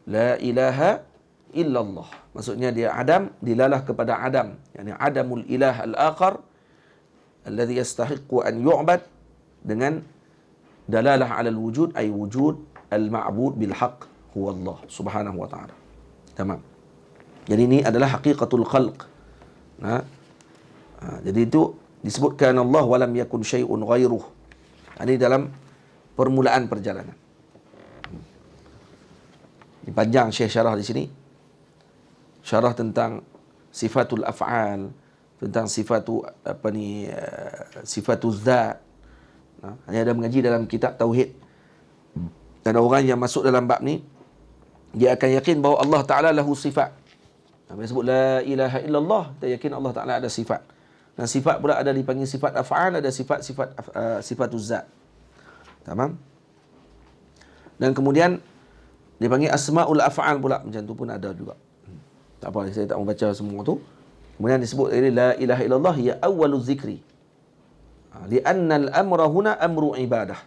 La ilaha illallah. Maksudnya dia adam, dilalah kepada adam. Yani adamul ilah al-akhar alladhi yastahiqqu an yu'bad, dengan dalalah alal wujud, ay wujud al-ma'bud bil haqq huwa Allah subhanahu wa ta'ala. Tamam. Jadi ini adalah haqiqatul khalq. Jadi itu disebutkan Allah walam yakun syai'un ghairuh. Ini dalam permulaan perjalanan. Ini panjang Syekh syarah di sini. Syarah tentang sifatul af'al, tentang sifatul zat. Ini ada mengaji dalam kitab tauhid. Dan orang yang masuk dalam bab ni, dia akan yakin bahawa Allah Ta'ala lahu sifat. Bila sebut la ilaha illallah, kita yakin Allah Ta'ala ada sifat. Dan sifat pula ada dipanggil sifat af'al, ada sifatul zat. Tamam? Dan kemudian dipanggil asma'ul af'al pula, macam tu pun ada juga. Tak apa, saya tak mau baca semua tu. Kemudian disebut la ilaha illallah ya awwalu zikri. Li'anna al-amra huna amru ibadah.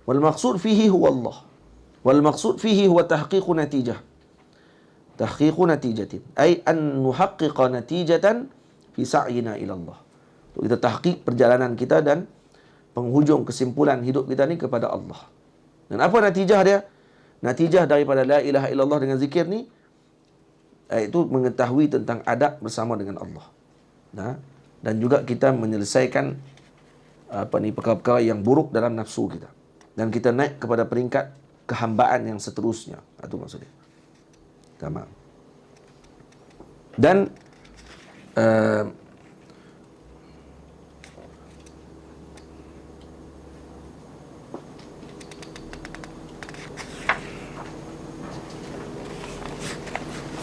Wal maqsud fihi huwa Allah. Wal maqsud fihi huwa tahqiqu natijah. Tahqiqu natijatin. Ay an nuhaqqiqa natijatan fi sa'yina ila Allah. Untuk kita tahqiq perjalanan kita dan penghujung kesimpulan hidup kita ni kepada Allah. Dan apa natijah dia? Natijah daripada la ilaha illallah dengan zikir ni, iaitu mengetahui tentang adab bersama dengan Allah. Dan juga kita menyelesaikan perkara-perkara yang buruk dalam nafsu kita. Dan kita naik kepada peringkat kehambaan yang seterusnya. Itu maksudnya. Tamam. Dan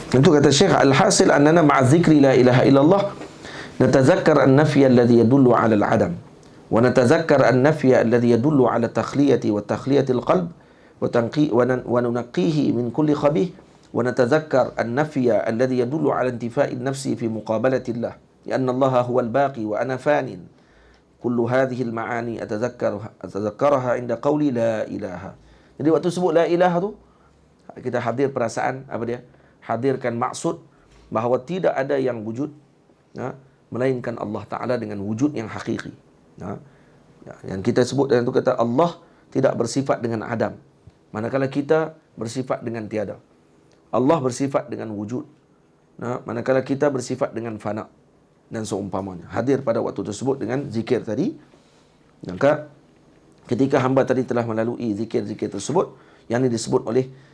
itu kata Syekh, al-hasil annana ma'a dzikri la ilaha illallah natazakkar an-nafy alladhi yadullu 'ala al-'adam wa natazakkar an-nafy alladhi yadullu 'ala takhliyati wa takhliyati al-qalb wa nunqihi min kulli khabith wa natazakkar an-nafy alladhi yadullu 'ala intifa'i an-nafsi fi muqabalati Allah li'anna Allah huwa al-baqi wa ana fanin. Kullu hadhihi al-ma'ani atazakkaruha 'inda qawli la ilaha. Jadi waktu sebut la ilaha tu, kita hadir perasaan apa dia? Hadirkan maksud bahawa tidak ada yang wujud melainkan Allah Ta'ala dengan wujud yang hakiki. Yang kita sebut dan itu kata Allah tidak bersifat dengan adam, manakala kita bersifat dengan tiada. Allah bersifat dengan wujud, manakala kita bersifat dengan fana dan seumpamanya. Hadir pada waktu tersebut dengan zikir tadi. Maka ketika hamba tadi telah melalui zikir-zikir tersebut, yang ini disebut oleh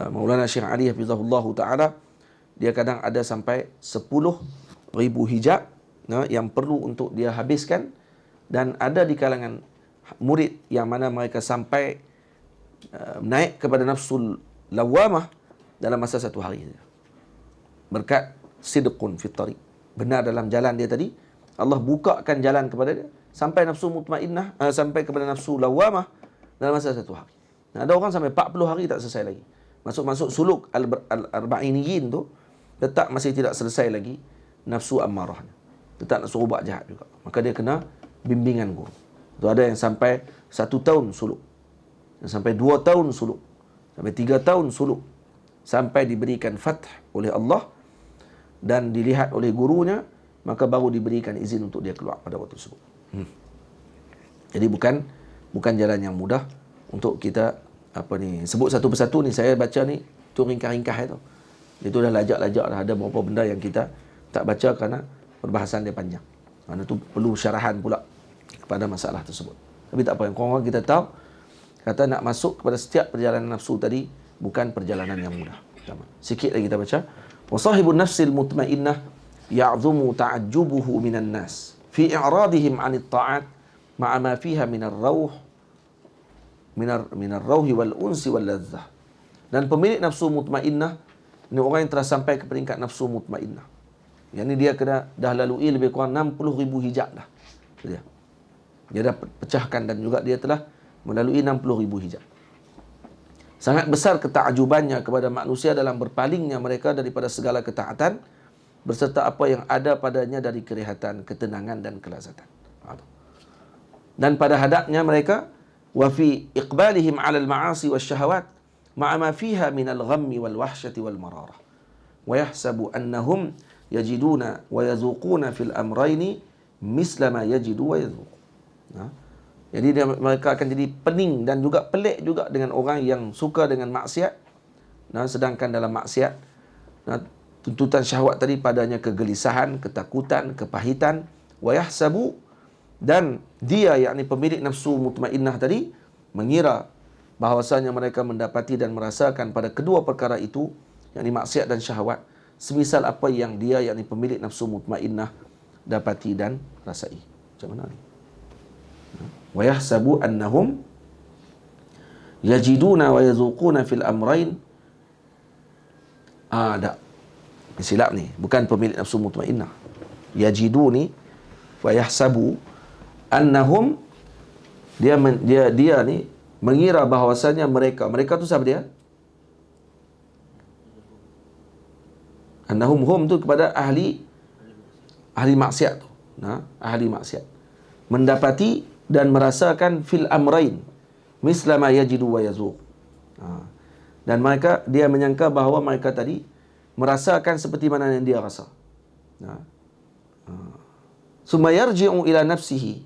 Maulana Syekh Ali Hafizahullah Ta'ala, dia kadang ada sampai 10,000 hijab yang perlu untuk dia habiskan. Dan ada di kalangan murid yang mana mereka sampai naik kepada nafsul lawamah dalam masa satu hari. Berkat sidqun fit tariq, benar dalam jalan dia tadi, Allah bukakan jalan kepada dia sampai nafsu mutmainnah, sampai kepada nafsu lawamah dalam masa satu hari. Ada orang sampai 40 hari tak selesai lagi. Masuk suluk al-arba'iniyin tu, tetap masih tidak selesai lagi nafsu ammarah. Tetap nak suruh buat jahat juga. Maka dia kena bimbingan guru. Itu ada yang sampai 1 tahun suluk, yang sampai 2 tahun suluk, sampai 3 tahun suluk, sampai diberikan fath oleh Allah dan dilihat oleh gurunya, maka baru diberikan izin untuk dia keluar pada waktu tersebut. Jadi bukan jalan yang mudah untuk kita sebut satu persatu ni. Saya baca ni tu ringkas-ringkas itu. Itu dah lajak-lajak dah, ada beberapa benda yang kita tak baca kerana perbahasan dia panjang. Kerana tu perlu syarahan pula kepada masalah tersebut. Tapi tak apa, yang kurang kita tahu, kata nak masuk kepada setiap perjalanan nafsu tadi bukan perjalanan yang mudah. Sikit lagi kita baca. Wa sahibun nafsil mutmainnah ya'zumu ta'ajjubuhu minan nas fi i'radihim 'anit ta'at ma'a ma fiha minar rauh minar rauhi wal unsi wal ladzah. Dan pemilik nafsu mutmainnah ini orang yang telah sampai ke peringkat nafsu mutmainnah. Yang ni dia kena dah lalui lebih kurang 60,000 hijab dah. Dia dah pecahkan dan juga dia telah melalui 60,000 hijab. Sangat besar ketakjubannya kepada manusia dalam berpalingnya mereka daripada segala ketaatan berserta apa yang ada padanya dari kerehatan, ketenangan dan kelazatan. Dan pada hadapnya mereka wa fi iqbalihim 'ala al-ma'asi wasyahawat ma'a ma fiha min al-ghammi wal wahsyati wal mararah wa yahsabu annahum yajiduna wa yazuquna fil amrayni misla ma yajidu wa yazuq. Jadi mereka akan jadi pening dan juga pelik juga dengan orang yang suka dengan maksiat. Sedangkan dalam maksiat, tuntutan syahwat tadi padanya kegelisahan, ketakutan, kepahitan. Wa yahsabu, dan dia yakni pemilik nafsu mutmainnah tadi mengira bahawasanya mereka mendapati dan merasakan pada kedua perkara itu, yakni maksiat dan syahwat, semisal apa yang dia yakni pemilik nafsu mutmainnah dapati dan rasai. Macam mana ni? Wa yahsabu annahum yajiduna wa yazuquna fil amrain. Tak. Silap ni. Bukan pemilik nafsu mutmainnah. Yajiduni wa yahsabu annahum, dia ni mengira bahawasanya mereka tu siapa dia? Annahum hum tu kepada ahli maksiat tu. Ahli maksiat. Mendapati dan merasakan fil amrain misla ma yajidu wa yazuq. Dan dia menyangka bahawa mereka tadi merasakan seperti mana yang dia rasa. Summa yarji'u ila nafsihi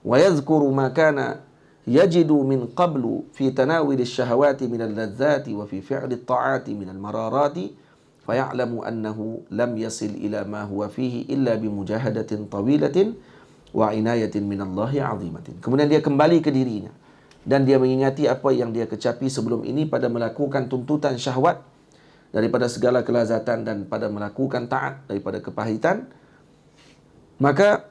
wa yadhkuru ma kana yajidu min qablu fi tanawul asyahawati min al-ladzati wa fi fi'li at-ta'ati min al-mararati faya'lamu annahu lam yasil ila ma huwa fihi illa bi mujahadatin tawilatin wa inayatin minallahi 'azimatin. Kemudian dia kembali ke dirinya dan dia mengingati apa yang dia kecapi sebelum ini pada melakukan tuntutan syahwat daripada segala kelazatan dan pada melakukan taat daripada kepahitan, maka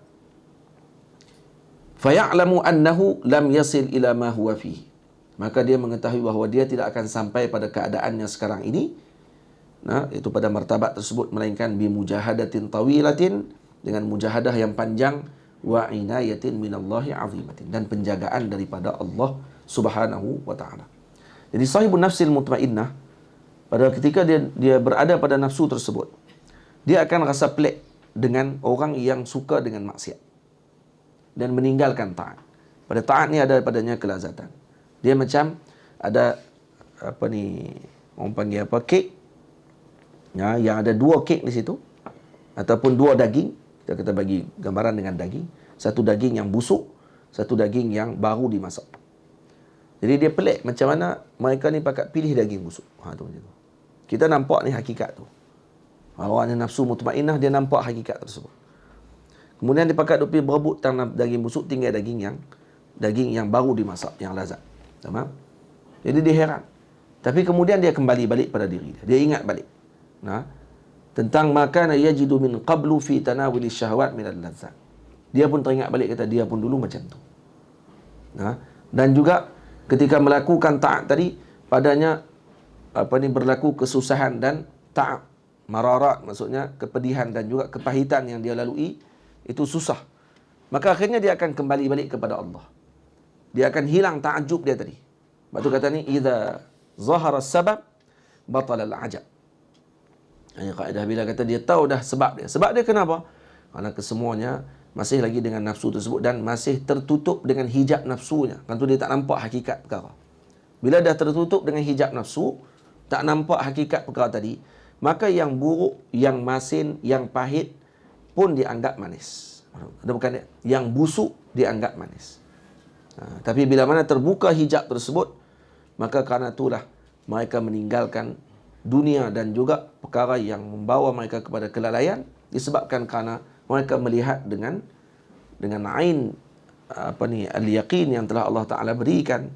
faya'lamu annahu lam yasil ila ma huwa fihi, maka dia mengetahui bahawa dia tidak akan sampai pada keadaannya sekarang ini, iaitu pada martabat tersebut, melainkan bi mujahadatin tawilatin, dengan mujahadah yang panjang, wa inayatin minallahi 'azimatin, dan penjagaan daripada Allah Subhanahu wa taala. Jadi sahibun nafsil mutmainnah, pada ketika dia berada pada nafsu tersebut, dia akan rasa pelik dengan orang yang suka dengan maksiat dan meninggalkan taat. Pada taat ni ada padanya kelazatan. Dia macam ada orang panggil kek, yang ada 2 kek di situ ataupun 2 daging. Kita bagi gambaran dengan daging. Satu daging yang busuk, satu daging yang baru dimasak. Jadi dia pelik macam mana mereka ni pakat pilih daging busuk. Tu macam tu. Kita nampak ni hakikat tu. Orang yang nafsu mutmainnah, dia nampak hakikat tersebut. Kemudian dia pakat pergi berebut tanam daging busuk, tinggal daging yang baru dimasak, yang lazat. Tamam? Jadi dia heran. Tapi kemudian dia kembali balik pada diri dia. Dia ingat balik. Tentang makana yajidu min qablu fi tanawuli syahwat min al-ladzat. Dia pun teringat balik, kata dia pun dulu macam tu. Dan juga ketika melakukan taat tadi, padanya berlaku kesusahan dan ta'ab, mararat, maksudnya kepedihan dan juga kepahitan yang dia lalui, itu susah. Maka akhirnya dia akan kembali balik kepada Allah. Dia akan hilang ta'ajub dia tadi. Sebab tu kata ni, idza zahara sabab batala al-ajab. Ini kaedah bila kata dia tahu dah sebab dia. Sebab dia kenapa? Kerana kesemuanya masih lagi dengan nafsu tersebut dan masih tertutup dengan hijab nafsunya. Kan tu dia tak nampak hakikat perkara. Bila dah tertutup dengan hijab nafsu, tak nampak hakikat perkara tadi, maka yang buruk, yang masin, yang pahit pun dianggap manis. Ada bukan dia? Yang busuk dianggap manis. Tapi bila mana terbuka hijab tersebut, maka kerana itulah mereka meninggalkan dunia dan juga perkara yang membawa mereka kepada kelalaian, disebabkan kerana mereka melihat dengan ain al-yaqin yang telah Allah Taala berikan,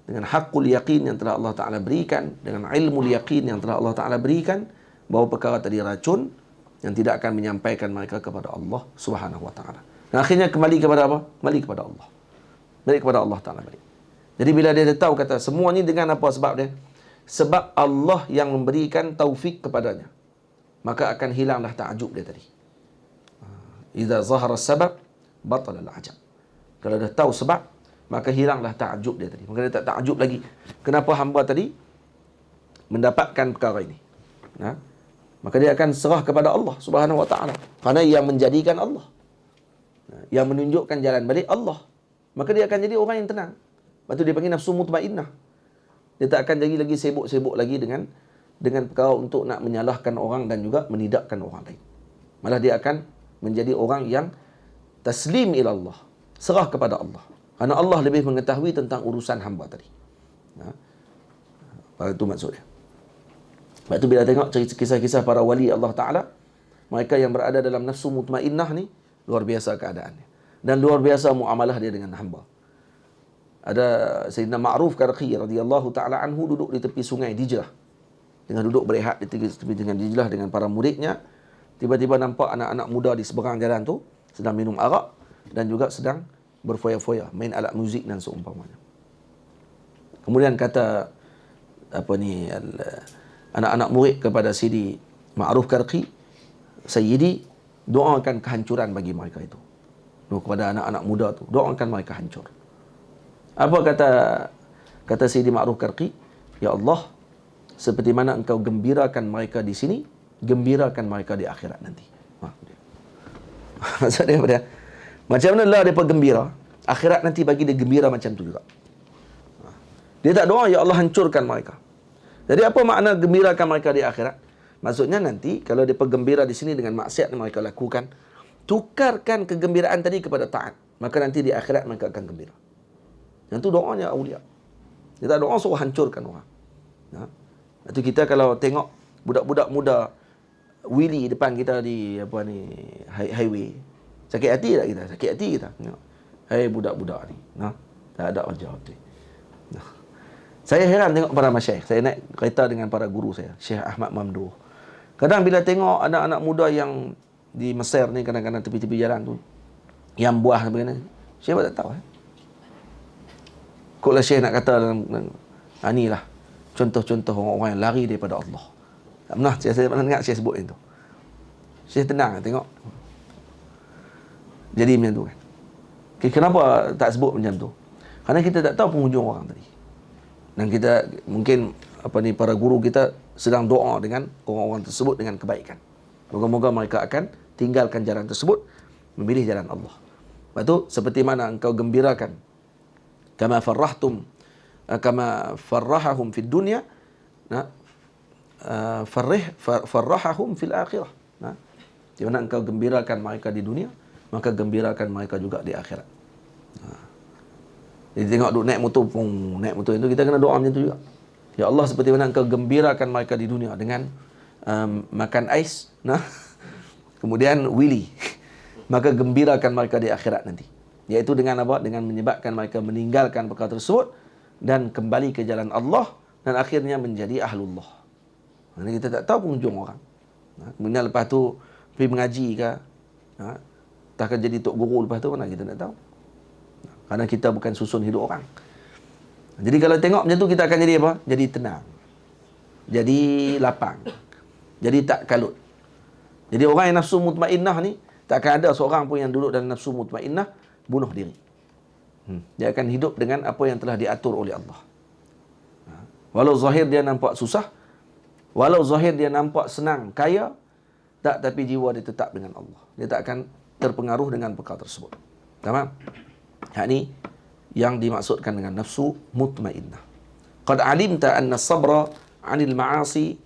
dengan haqqul yaqin yang telah Allah Taala berikan, dengan ilmu yaqin yang telah Allah Taala berikan, bahawa perkara tadi racun yang tidak akan menyampaikan mereka kepada Allah Subhanahu wa taala. Dan akhirnya kembali kepada apa? Kembali kepada Allah. Balik kepada Allah Taala balik. Jadi bila dia tahu kata semua ni dengan apa sebab dia? Sebab Allah yang memberikan taufik kepadanya. Maka akan hilanglah ta'ajub dia tadi. Idza zahara sabab batala al-ajab. Kalau dah tahu sebab, maka hilanglah ta'ajub dia tadi. Maka dia tak ta'ajub lagi. Kenapa hamba tadi mendapatkan perkara ini? Maka dia akan serah kepada Allah Subhanahu wa taala. Kerana yang menjadikan Allah, yang menunjukkan jalan balik Allah. Maka dia akan jadi orang yang tenang. Lepas tu dia panggil nafsu mutmainnah. Dia tak akan jadi lagi sibuk-sibuk lagi dengan perkara untuk nak menyalahkan orang dan juga menidakkan orang lain. Malah dia akan menjadi orang yang taslim ila Allah, serah kepada Allah. Kerana Allah lebih mengetahui tentang urusan hamba tadi. Itu maksudnya. Sebab tu bila tengok kisah-kisah para wali Allah Ta'ala, mereka yang berada dalam nafsu mutmainnah ni, luar biasa keadaannya. Dan luar biasa muamalah dia dengan hamba. Ada Sayyidina Ma'ruf Qarqi radhiyallahu ta'ala anhu duduk di tepi sungai Dijlah. Dengan duduk berehat di tepi dengan Dijlah dengan para muridnya. Tiba-tiba nampak anak-anak muda di seberang jalan tu sedang minum arak dan juga sedang berfoya-foya, main alat muzik dan seumpamanya. Kemudian kata anak-anak murid kepada Sidi Ma'ruf Qarqi, Sayyidi, doakan kehancuran bagi mereka itu. Kepada anak-anak muda tu, doakan mereka hancur. Apa kata Sidi Ma'ruf Qarqi? Ya Allah, seperti mana engkau gembirakan mereka di sini, gembirakan mereka di akhirat nanti. Maksud dia apa dia? Macam mana lah mereka gembira, akhirat nanti bagi dia gembira macam tu juga. Dia tak doa, ya Allah hancurkan mereka. Jadi apa makna gembirakan mereka di akhirat? Maksudnya nanti kalau mereka gembira di sini dengan maksiat yang mereka lakukan, tukarkan kegembiraan tadi kepada taat. Maka nanti di akhirat mereka akan gembira. Yang tu doanya awliya. Dia tak doa suruh hancurkan orang. Itu kita kalau tengok budak-budak muda Willy depan kita di highway, sakit hati tak kita? Sakit hati kita. Hai budak-budak ni. Tak ada wajah hati. Saya heran tengok para masyayikh. Saya naik kereta dengan para guru saya, Syekh Ahmad Mamduh. Kadang bila tengok anak-anak muda yang di Mesir ni, kadang-kadang tepi-tepi jalan tu, yang buah sebagainya, Syekh tak tahu. Koklah Syekh nak kata inilah contoh-contoh orang-orang yang lari daripada Allah. Tak pernah saya pernah dengar Syekh sebut itu. Syekh tenang tengok. Jadi macam tu kan. Kenapa tak sebut macam tu? Kerana kita tak tahu penghujung orang tadi. Dan kita mungkin para guru kita sedang doa dengan orang-orang tersebut dengan kebaikan. Moga-moga mereka akan tinggalkan jalan tersebut, memilih jalan Allah. Lepas tu seperti mana engkau gembirakan, kama farrahahum fid dunya, farrahahum fil akhirah. Di mana engkau gembirakan mereka di dunia, maka gembirakan mereka juga di akhirat. Jadi tengok duk naik motor itu, kita kena doa macam tu juga. Ya Allah, seperti mana engkau gembirakan mereka di dunia dengan makan ais, kemudian Willy, maka gembirakan mereka di akhirat nanti. Iaitu dengan apa? Dengan menyebabkan mereka meninggalkan perkara tersebut dan kembali ke jalan Allah dan akhirnya menjadi ahlullah. Ini kita tak tahu penghujung orang. Kemudian lepas tu pergi mengaji ke, takkan jadi tok guru lepas tu, mana kita tak tahu. Kerana kita bukan susun hidup orang. Jadi kalau tengok macam tu, kita akan jadi apa? Jadi tenang. Jadi lapang. Jadi tak kalut. Jadi orang yang nafsu mutmainnah ni, tak akan ada seorang pun yang duduk dalam nafsu mutmainnah bunuh diri. Dia akan hidup dengan apa yang telah diatur oleh Allah. Walau zahir dia nampak susah, walau zahir dia nampak senang, kaya, tapi jiwa dia tetap dengan Allah. Dia tak akan terpengaruh dengan perkara tersebut. Tamam? Ini yang dimaksudkan dengan nafsu mutmainnah. Qad alimta anna sabra 'anil ma'asi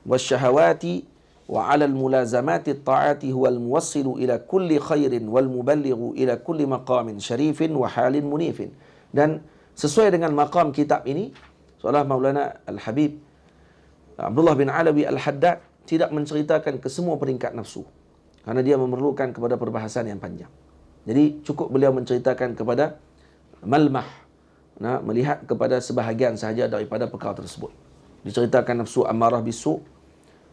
wasyahawati wa 'ala al-mulazamati at-ta'ati huwa al-muwassilu ila kulli khairin wal muballighu ila kulli maqamin syarifin wa halin munifin. Dan sesuai dengan maqam kitab ini, seolah Maulana Al-Habib Abdullah bin Alawi Al-Haddad tidak menceritakan ke semua peringkat nafsu, karena dia memerlukan kepada perbahasan yang panjang. Jadi cukup beliau menceritakan kepada malmah, melihat kepada sebahagian sahaja daripada perkara tersebut. Diceritakan nafsu ammarah bisu',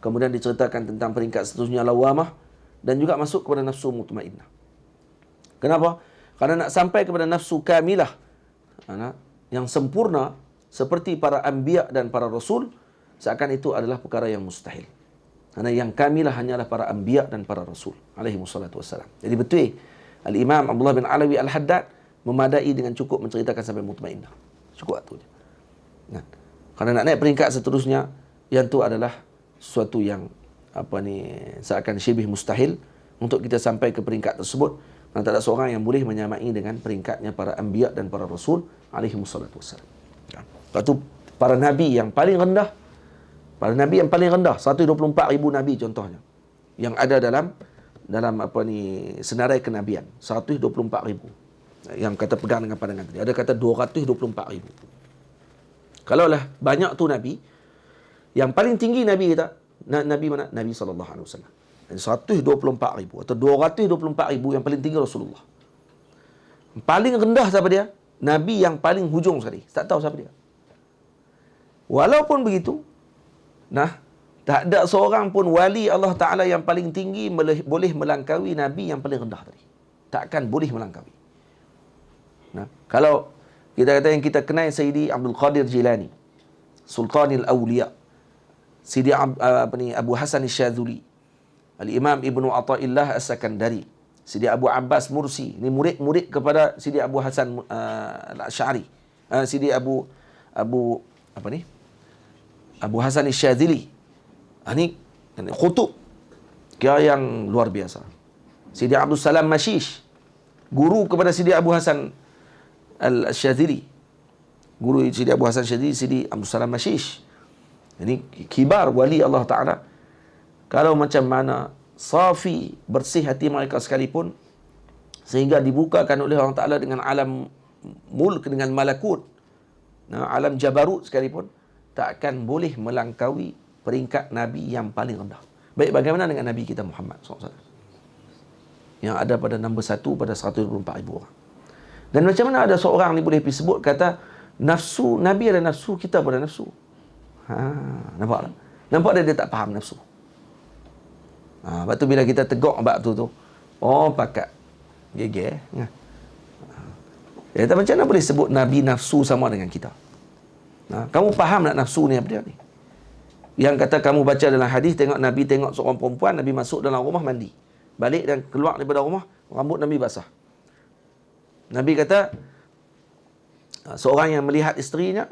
kemudian diceritakan tentang peringkat seterusnya lawamah, dan juga masuk kepada nafsu mutmainnah. Kenapa? Karena nak sampai kepada nafsu kamilah, yang sempurna seperti para anbiya dan para rasul, seakan itu adalah perkara yang mustahil. Karena yang kamilah hanyalah para anbiya dan para rasul alaihi wassalatu wassalam. Jadi betul Al-Imam Abdullah bin Alawi Al-Haddad memadai dengan cukup menceritakan sampai mutmainnah. Cukup itu je. Karena nak naik peringkat seterusnya, yang itu adalah sesuatu yang seakan syibih mustahil untuk kita sampai ke peringkat tersebut. Dan tak ada seorang yang boleh menyamai dengan peringkatnya para anbiya dan para rasul alaihi wassalatu wassalam. Lepas tu para nabi yang paling rendah, 124,000 nabi contohnya, yang ada dalam senarai kenabian, 124,000. Yang kata pegang dengan pandangan tadi. Ada kata 224,000. Kalaulah banyak tu nabi, yang paling tinggi nabi kita, nabi mana? Nabi SAW. 124,000 atau 224,000 yang paling tinggi Rasulullah. Paling rendah siapa dia? Nabi yang paling hujung sekali. Tak tahu siapa dia. Walaupun begitu, tak ada seorang pun wali Allah Ta'ala yang paling tinggi boleh melangkaui Nabi yang paling rendah tadi. Takkan boleh melangkaui. Kalau kita kata yang kita kenal Sayyidi Abdul Qadir Jilani, Sultanil Awliya, Sayyidi Abu Hasan Al-Syadzuli, Al-Imam Ibnu Athaillah As-Sakandari, Sayyidi Abu Abbas Mursi, ini murid-murid kepada Sayyidi Abu Hasan Al-Asy'ari, Sayyidi Abu Hasan Al-Syadzili. Ini khutub kira yang luar biasa. Sayyidi Abdul Salam Mashish, guru kepada Sayyidi Abu Hasan Al-Syadzili. Guru Sayyidi Abu Hasan Al-Syadzili, Sayyidi Abdul Salam Mashish. Ini kibar wali Allah Ta'ala. Kalau macam mana safi, bersih hati mereka sekalipun, sehingga dibukakan oleh Allah Ta'ala dengan alam mulk, dengan malakut, alam jabarut sekalipun, tak akan boleh melangkaui peringkat Nabi yang paling rendah. Baik, bagaimana dengan Nabi kita Muhammad SAW, yang ada pada nombor 1 pada 124,000 orang. Dan macam mana ada seorang ni boleh pergi sebut kata nafsu Nabi ada nafsu, kita pada nafsu. Nampak tak? Nampak dia tak faham nafsu. Lepas tu bila kita tegak bab tu, pakat geger. Tak macam mana boleh sebut Nabi nafsu sama dengan kita? Kamu faham tak nafsu ni apa dia ni? Yang kata kamu baca dalam hadis, tengok Nabi tengok seorang perempuan, Nabi masuk dalam rumah mandi, balik dan keluar daripada rumah, rambut Nabi basah. Nabi kata seorang yang melihat isterinya,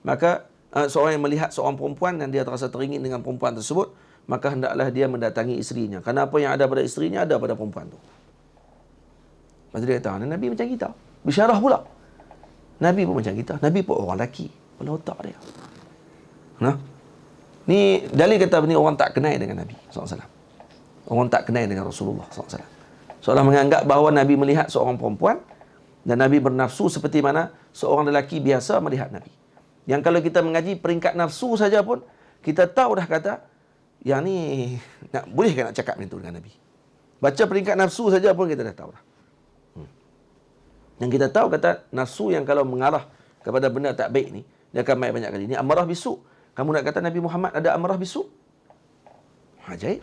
maka seorang yang melihat seorang perempuan dan dia terasa teringin dengan perempuan tersebut, maka hendaklah dia mendatangi isterinya. Kerana apa yang ada pada isterinya ada pada perempuan tu. Lepas tu dia kata, Nabi macam kita. Bisyarah pula. Nabi pun macam kita. Nabi pun orang lelaki. Kepala otak dia. Ni dalil kata ni orang tak kenal dengan Nabi SAW. Orang tak kenal dengan Rasulullah SAW. Seolah menganggap bahawa Nabi melihat seorang perempuan dan Nabi bernafsu seperti mana seorang lelaki biasa melihat Nabi. Yang kalau kita mengaji peringkat nafsu saja pun, kita tahu dah kata, yang ni bolehkah nak cakap macam tu dengan Nabi? Baca peringkat nafsu saja pun kita dah tahu dah. Yang kita tahu kata nafsu yang kalau mengarah kepada benda tak baik ni, dia akan main banyak kali. Ini amarah bisu. Kamu nak kata Nabi Muhammad ada amarah bisu? Ajaib.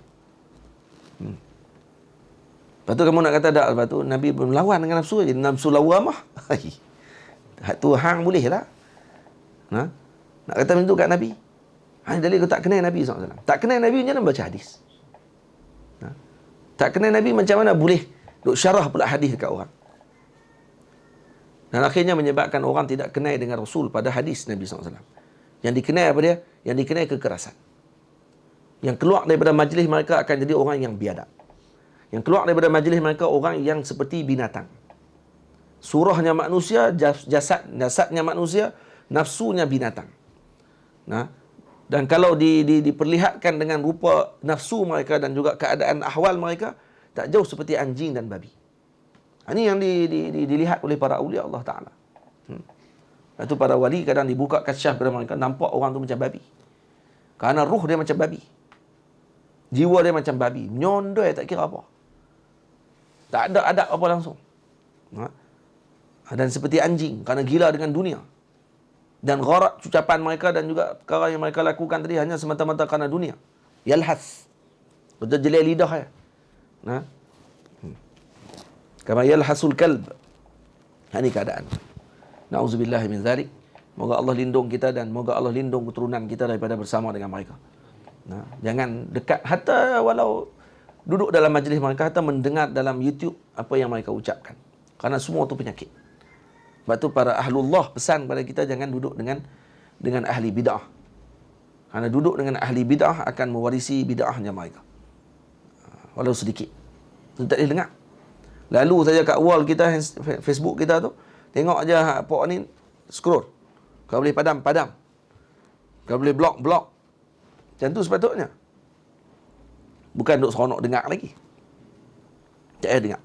Lepas tu kamu nak kata tak, lepas tu Nabi melawan dengan nafsu, jadi nafsu lawamah. Tu hang boleh lah. Nak kata macam tu kat Nabi. Dalil kau tak kenal Nabi SAW. Tak kenal Nabi macam mana baca hadis? Tak kenal Nabi macam mana boleh duk syarah pula hadis dekat orang? Dan akhirnya menyebabkan orang tidak kenal dengan Rasul pada hadis Nabi SAW. Yang dikenal apa dia? Yang dikenal kekerasan. Yang keluar daripada majlis mereka akan jadi orang yang biadab. Yang keluar daripada majlis mereka orang yang seperti binatang. Surahnya manusia, jasadnya manusia, nafsunya binatang. Nah, dan kalau diperlihatkan dengan rupa nafsu mereka dan juga keadaan ahwal mereka, tak jauh seperti anjing dan babi. Ini yang dilihat oleh para awliya Allah Ta'ala. Lepas tu para wali kadang dibuka kasyaf kepada mereka, nampak orang tu macam babi. Kerana ruh dia macam babi. Jiwa dia macam babi. Nyondoi tak kira apa. Tak ada adab apa langsung. Dan seperti anjing kerana gila dengan dunia. Dan gharak ucapan mereka dan juga perkara yang mereka lakukan tadi hanya semata-mata kerana dunia. Yalhas. Betul jelai lidah ya. Kama yalhasul kalb. Ini keadaan. Na'udzubillah min zalik. Moga Allah lindung kita dan moga Allah lindung keturunan kita daripada bersama dengan mereka. Jangan dekat, hatta walau duduk dalam majlis mereka, hatta mendengar dalam YouTube apa yang mereka ucapkan. Kerana semua itu penyakit. Sebab tu para ahlullah pesan kepada kita jangan duduk dengan ahli bid'ah. Kerana duduk dengan ahli bid'ah akan mewarisi bid'ahnya mereka. Walau sedikit. Itu tak boleh dengar. Lalu saja kat wall kita, Facebook kita tu, tengok aja pok ni, scroll. Kau boleh padam. Kau boleh block. Macam tu sepatutnya. Bukan duk seronok dengar lagi. Tak payah dengar.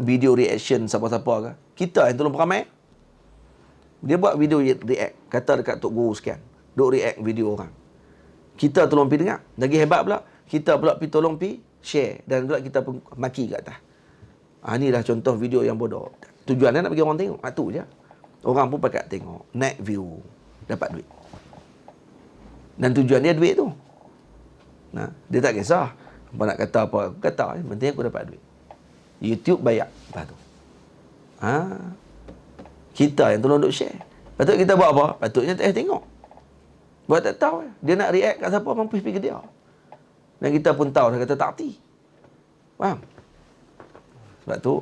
Video reaction siapa-siapa ke. Kita yang tolong peramai. Dia buat video react. Kata dekat Tok Guru sekian. Duk react video orang. Kita tolong pergi dengar. Lagi hebat pula. Kita pula pergi tolong pergi share. Dan pula kita pun maki kat atas. Inilah contoh video yang bodoh. Tujuannya nak bagi orang tengok. Itu je. Orang pun pakat tengok. Naik view. Dapat duit. Dan tujuan dia duit tu. Dia tak kisah. Apa nak kata apa. Kata. Yang penting aku dapat duit. YouTube bayar. Lepas tu. Kita yang tolong duk share. Patut kita buat apa? Patutnya tak tengok. Buat tak tahu. Dia nak react kat siapa, mampu pergi ke dia. Dan kita pun tahu, dia kata tak hati. Faham? Sebab tu,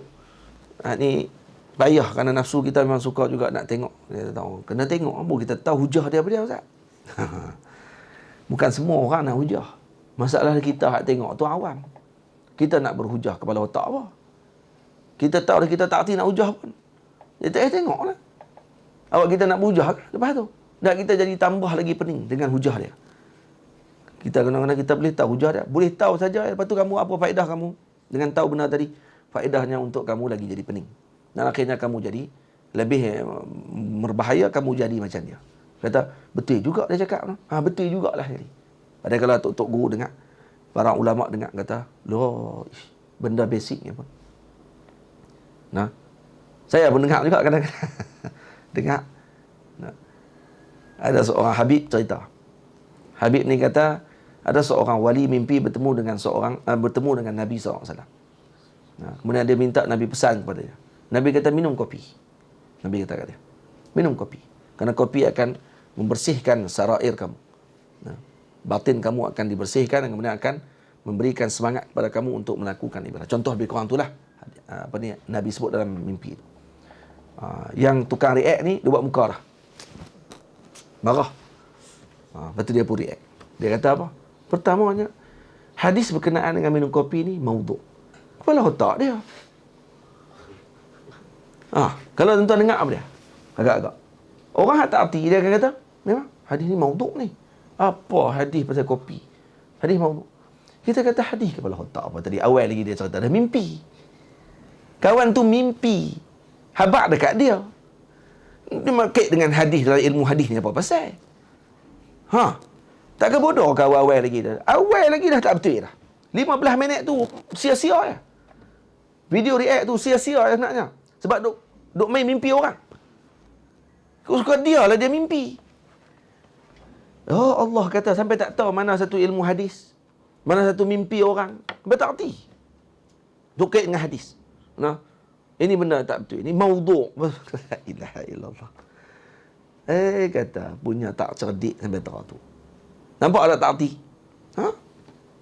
ni payah kerana nafsu kita memang suka juga nak tengok. Kita tahu, kena tengok. Kita tahu hujah dia apa dia, Ustaz. Bukan semua orang nak hujah. Masalah kita nak tengok tu awam. Kita nak berhujah kepala otak apa? Kita tahu dah kita tak hati nak hujah pun. Dia tak tengok lah. Awak kita nak berhujah kan? Lepas tu. Dan kita jadi tambah lagi pening dengan hujah dia. Kita kadang-kadang kita boleh tahu hujah dia. Boleh tahu saja. Lepas tu kamu apa faedah kamu dengan tahu benar tadi? Faedahnya untuk kamu lagi jadi pening. Dan akhirnya kamu jadi lebih berbahaya, kamu jadi macam dia. Kata, betul juga dia cakap. Betul jugalah ni. Padahal kalau Tok Guru dengar, para ulama dengar, kata, loh, benda basicnya pun. Saya pun dengar juga kadang-kadang. Dengar. Ada seorang Habib cerita. Habib ni kata, ada seorang wali mimpi bertemu dengan Nabi SAW. Kemudian dia minta Nabi pesan kepada dia. Nabi kata, minum kopi. Nabi kata kat dia, minum kopi. Kerana kopi akan membersihkan sarair kamu. Batin kamu akan dibersihkan dan kemudian akan memberikan semangat kepada kamu untuk melakukan ibadah. Contoh lebih kurang itulah Nabi sebut dalam mimpi itu. Yang tukang react ni, dia buat muka dah. Marah. Lepas tu dia pun react. Dia kata apa? Pertamanya, hadis berkenaan dengan minum kopi ni maudhu'. Kepala otak dia. Kalau tuan-tuan dengar apa dia? Agak-agak. Orang tak arti, dia akan kata, memang hadis ni maudhu' ni. Apa hadis pasal kopi? Hadis maudhu'. Kita kata hadis kepala otak apa tadi? Awal lagi dia cerita dah mimpi. Kawan tu mimpi. Habaq dekat dia. Dia kait dengan hadis dalam ilmu hadis ni apa pasal? Tak ke bodoh ke awal lagi dah? Awal lagi dah tak betul dah. 15 minit tu sia-sia ya. Video react tu sia-sia ya sebenarnya. Sebab duk main mimpi orang. Suka dia lah dia mimpi. Oh Allah kata sampai tak tahu mana satu ilmu hadis, mana satu mimpi orang. Betul tak erti. Duk kait dengan hadis. Ini benda tak betul. Ini maudhu'. La ilaha illallah. Kata punya tak cerdik sampai tahu tu. Nampak tak erti?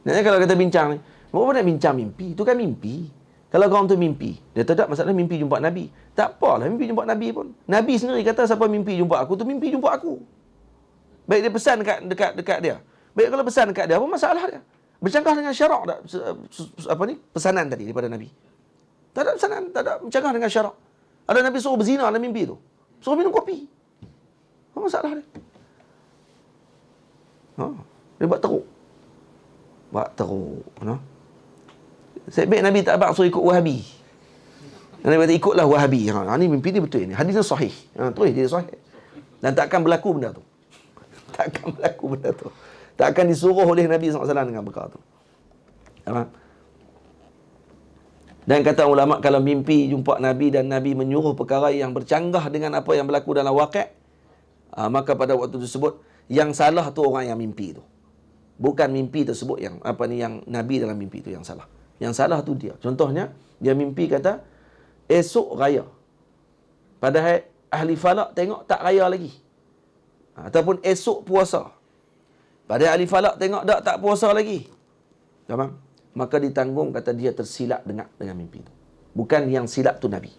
Nak kalau kita bincang ni, apa nak bincang mimpi? Itu kan mimpi. Kalau kau tu mimpi, dia tak masalah mimpi jumpa Nabi. Tak apalah mimpi jumpa Nabi pun. Nabi sendiri kata siapa mimpi jumpa aku tu mimpi jumpa aku. Baik dia pesan dekat dia. Baik kalau pesan dekat dia, apa masalah dia? Bercanggah dengan syarak tak? Pesanan tadi daripada Nabi. Tak ada pesanan, tak ada bercanggah dengan syarak. Ada Nabi suruh berzina dalam mimpi tu. Suruh minum kopi. Apa masalah dia? Dia buat teruk. Sebaik Nabi tak abang suruh ikut Wahabi. Nabi kata ikutlah Wahabi. Ni mimpi ni betul ni. Hadis ni sahih. Terus dia sahih. Dan tak akan berlaku benda tu. Tak akan berlaku benda tu. Tak akan disuruh oleh Nabi SAW dengan perkara tu. Faham? Dan kata ulama, kalau mimpi jumpa Nabi dan Nabi menyuruh perkara yang bercanggah dengan apa yang berlaku dalam waqi', maka pada waktu tersebut yang salah tu orang yang mimpi tu. Bukan mimpi tersebut yang yang Nabi dalam mimpi tu yang salah. Yang salah tu dia. Contohnya, dia mimpi kata esok raya. Padahal ahli falak tengok tak raya lagi. Ataupun esok puasa. Padahal ahli falak tengok tak puasa lagi. Faham? Maka ditanggung, kata dia tersilap dengar dengan mimpi itu. Bukan yang silap tu Nabi.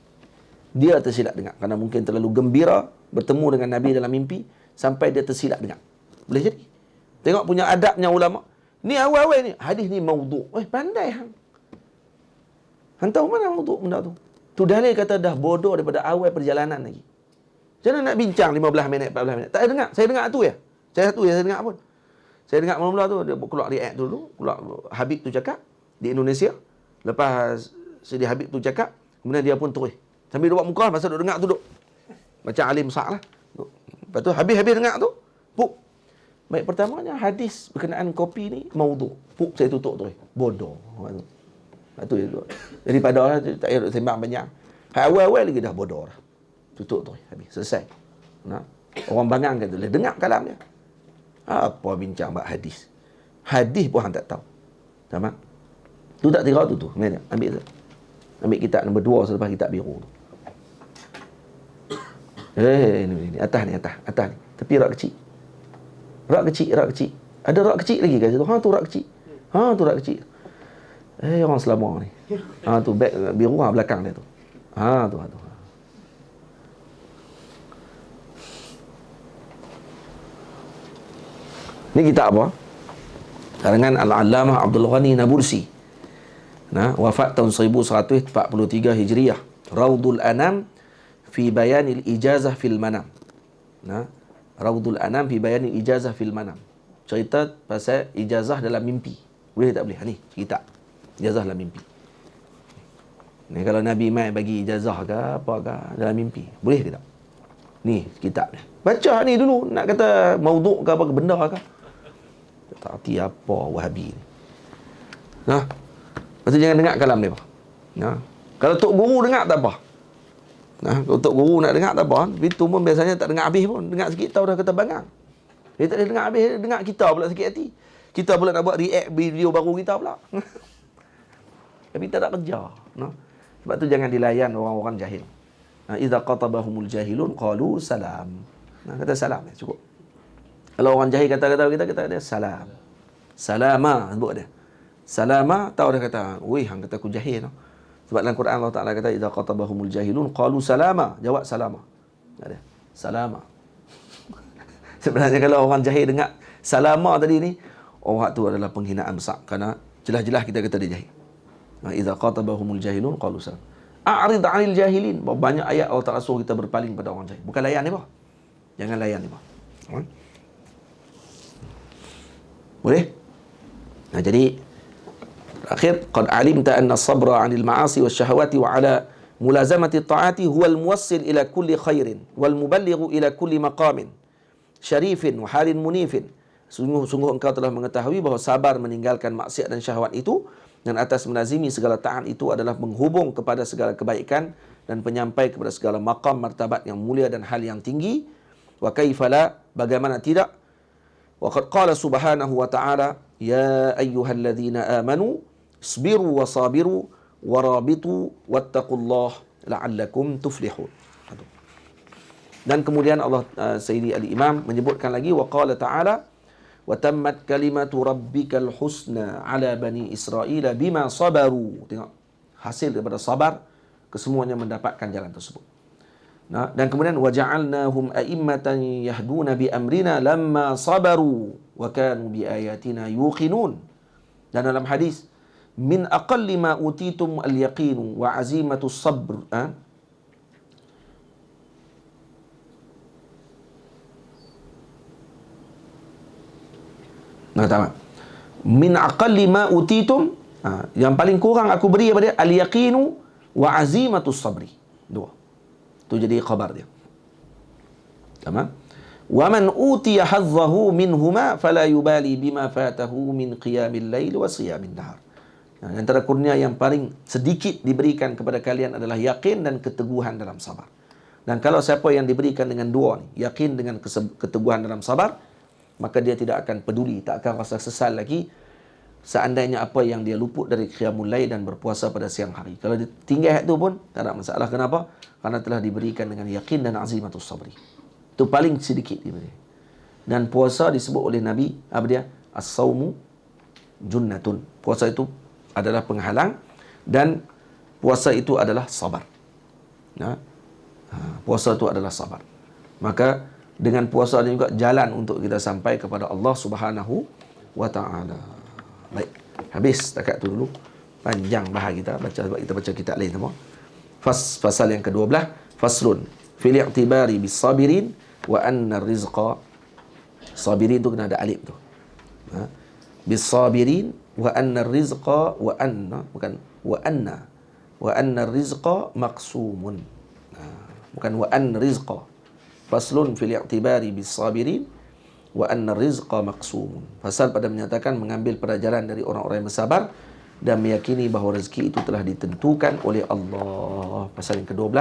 Dia tersilap dengar. Kerana mungkin terlalu gembira bertemu dengan Nabi dalam mimpi, sampai dia tersilap dengar. Boleh jadi. Tengok punya adabnya ulama. Ni awal-awal ni. Hadis ni maudhu'. Pandai hang. Hang tahu mana maudhu' benda tu? Tu dalil kata dah bodoh daripada awal perjalanan lagi. Macam mana nak bincang 15 minit, 14 minit? Tak ada dengar. Saya dengar tu ya. Saya dengar pun. Saya dengar mula-mula tu, dia keluar react dulu. Keluar Habib tu cakap di Indonesia. Lepas Sidi Habib tu cakap, kemudian dia pun terus. Sambil dia buat muka, masa duduk dengar tu duduk. Macam alim besar lah. Lepas tu habis dengar tu, puk. Baik, pertamanya hadis berkenaan kopi ni maudhu'. Puk, saya tutup terus. Bodoh. Lepas tu daripada tak payah sembang banyak. Awal-awal lagi dah bodoh lah. Tutup terus, habis. Selesai. Orang bangang kata, dengar kalam dia. Apa bincang bab hadis? Hadis pun hang tak tahu. Sama? Tu tak kira tu. Mana? Ambil kitab nombor 2 selepas kitab biru tu. Ni atas ni. Tapi rak kecil. Rak kecil. Ada rak kecil lagi kat situ. Tu rak kecil. Tu rak kecil. Orang Selangor ni. Tu beg biru belakang dia tu. Tu. Ni kitab apa? Karangan Al-Allamah Abdul Ghani Nabulsi. Wafat tahun 1143 Hijriah. Raudul Anam fi bayanil ijazah fil manam. Raudul Anam fi bayanil ijazah fil manam. Cerita pasal ijazah dalam mimpi. Boleh tak boleh? Ni kitab. Ijazah dalam mimpi. Ni kalau Nabi mai bagi ijazah ke apa ke dalam mimpi, boleh ke tak? Ni kitab ni. Baca ni dulu, nak kata maudhu' ke apa ke benda ke. Tak arti apa Wahabi ni. Lepas tu jangan dengar kalam dia. Kalau Tok Guru dengar tak apa. Kalau Tok Guru nak dengar tak apa. Tapi tu pun biasanya tak dengar habis pun. Dengar sikit tahu dah kata bangang. Dia tak boleh dengar habis, dengar kita pula sakit hati. Kita pula nak buat react video baru kita pula. Tapi tak ada kerja. Sebab tu jangan dilayan orang-orang jahil. Idza qatabahumul jahilun qalu salam. Kata salam cukup. Kalau orang jahil kata-kata kita dia salam. Salama sebut dia. Salama tahu dia kata, "Weh hang kata aku jahil." Sebab dalam Quran Allah Taala kata idza qatabahumul jahilun qalu salama. Jawab salama. Ada. Salama. Sebenarnya kalau orang jahil dengar salama tadi ni, orang tu adalah penghinaan besar kerana jelas-jelas kita kata dia jahil. Idza qatabahumul jahilun qalu salam. A'rid 'anil jahilin. Banyak ayat Allah Taala suruh kita berpaling pada orang jahil. Bukan layan ni, jangan layan ni, boleh? Jadi akhir qad alimta anna sabra 'anil ma'asi wasyahawati wa 'ala mulazamati ta'ati huwa al-muwassil ila kulli khairin wal muballighu ila kulli maqamin syarifin wa halin munifin. Sungguh engkau telah mengetahui bahawa sabar meninggalkan maksiat dan syahwat itu dan atas melazimi segala taat itu adalah menghubung kepada segala kebaikan dan penyampai kepada segala maqam martabat yang mulia dan hal yang tinggi. Wa kaifala, bagaimana tidak? Wa qad qala subhanahu wa ta'ala ya ayyuhalladzina amanu isbiru wa sabiru wa rabitu wattaqullaha la'allakum tuflihun. Dan kemudian Allah Sayyidi Al-Imam menyebutkan lagi wa qala ta'ala wa tammat kalimatu rabbikal husna ala bani Israila bima sabaru. Tengok hasil daripada sabar kesemuanya mendapatkan jalan tersebut. Dan kemudian waja'alnahum a'immatan yahduna bi amrina lamma sabaru wa kanu bi ayatina yuqinun. Dan dalam hadis, min aqalli ma utitum al-yaqinu wa azimatu sabr. Nah, tamat. Min aqalli ma utitum, yang paling kurang aku beri kepada dia al-yaqinu wa azimatu sabri. Dua. Itu jadi khabar dia. Tamam? Wa man utiya hadzahu minhuma fala yubali bima fatahu min qiyamil lail wa siyamin nahar. Antara kurnia yang paling sedikit diberikan kepada kalian adalah yakin dan keteguhan dalam sabar. Dan kalau siapa yang diberikan dengan dua ni, yakin dengan keteguhan dalam sabar, maka dia tidak akan peduli, tak akan rasa sesal lagi seandainya apa yang dia luput dari qiyamul lail dan berpuasa pada siang hari. Kalau dia tinggal itu pun tak ada masalah. Kenapa? Karena telah diberikan dengan yakin dan azimatus sabri. Itu paling sedikit diberi. Dan puasa disebut oleh Nabi, apa dia? As-sawmu junnatun. Puasa itu adalah penghalang dan puasa itu adalah sabar. Puasa itu adalah sabar. Maka dengan puasa ini juga jalan untuk kita sampai kepada Allah Subhanahu wa ta'ala. Baik, habis setakat tu dulu. Panjang bahas kita baca kitab lain semua. Fasal yang ke-12, faslun fil i'tibari bis sabirin wa anna rizqa. Sabirin tu kena ada alif tu. Bis sabirin wa anna rizqa wa anna, bukan wa anna rizqa maqsumun. Bukan wa anna rizqa. Faslun fil i'tibari bis sabirin wa anna rizqa maqsumun. Fasal pada menyatakan mengambil pelajaran dari orang-orang yang bersabar dan meyakini bahawa rezeki itu telah ditentukan oleh Allah. Pasal yang ke-12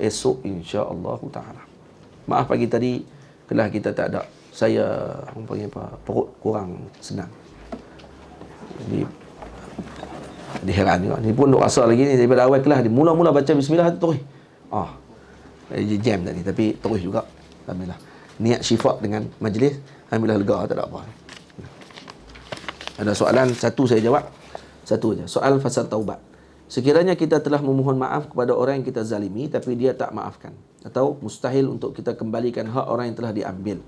esok insya-Allah taala. Maaf pagi tadi kelas kita tak ada. Saya perut kurang senang. Jadi heran juga. Ni pun duk rasa lagi ni daripada awal kelas, mula-mula baca bismillah terus. Jam tadi tapi terus juga. Alhamdulillah. Niat syifa dengan majlis, alhamdulillah lega, tak ada apa. Ada soalan satu saya jawab. Satu aja. Soal fasal taubat. Sekiranya kita telah memohon maaf kepada orang yang kita zalimi tapi dia tak maafkan, atau mustahil untuk kita kembalikan hak orang yang telah diambil,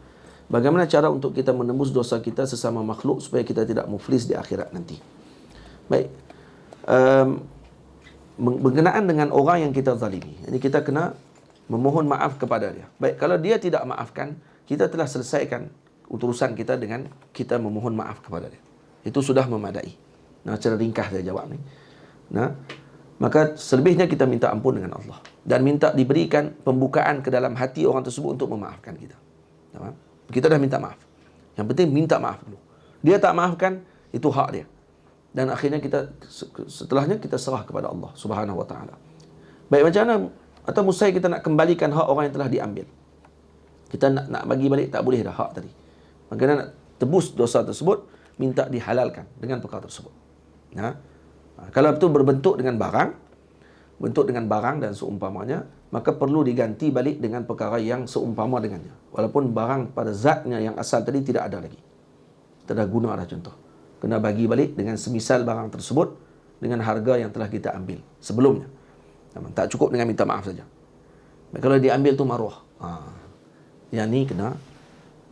bagaimana cara untuk kita menembus dosa kita sesama makhluk supaya kita tidak muflis di akhirat nanti? Baik. Berkenaan dengan orang yang kita zalimi, ini kita kena memohon maaf kepada dia. Baik, kalau dia tidak maafkan, kita telah selesaikan urusan kita dengan kita memohon maaf kepada dia. Itu sudah memadai. Secara ringkas saya jawab ni. Maka selebihnya kita minta ampun dengan Allah dan minta diberikan pembukaan ke dalam hati orang tersebut untuk memaafkan kita. Kita dah minta maaf. Yang penting minta maaf dulu. Dia tak maafkan, itu hak dia. Dan akhirnya setelahnya kita serah kepada Allah Subhanahu wa taala. Baik, macam mana atau mustahil kita nak kembalikan hak orang yang telah diambil? Kita nak bagi balik, tak boleh dah hak tadi. Maka nak tebus dosa tersebut, minta dihalalkan dengan perkara tersebut. Kalau itu berbentuk dengan barang dan seumpamanya, maka perlu diganti balik dengan perkara yang seumpama dengannya. Walaupun barang pada zatnya yang asal tadi tidak ada lagi. Tidak guna dah contoh. Kena bagi balik dengan semisal barang tersebut dengan harga yang telah kita ambil sebelumnya. Tak cukup dengan minta maaf saja. Kalau diambil tu maruah. Yang ni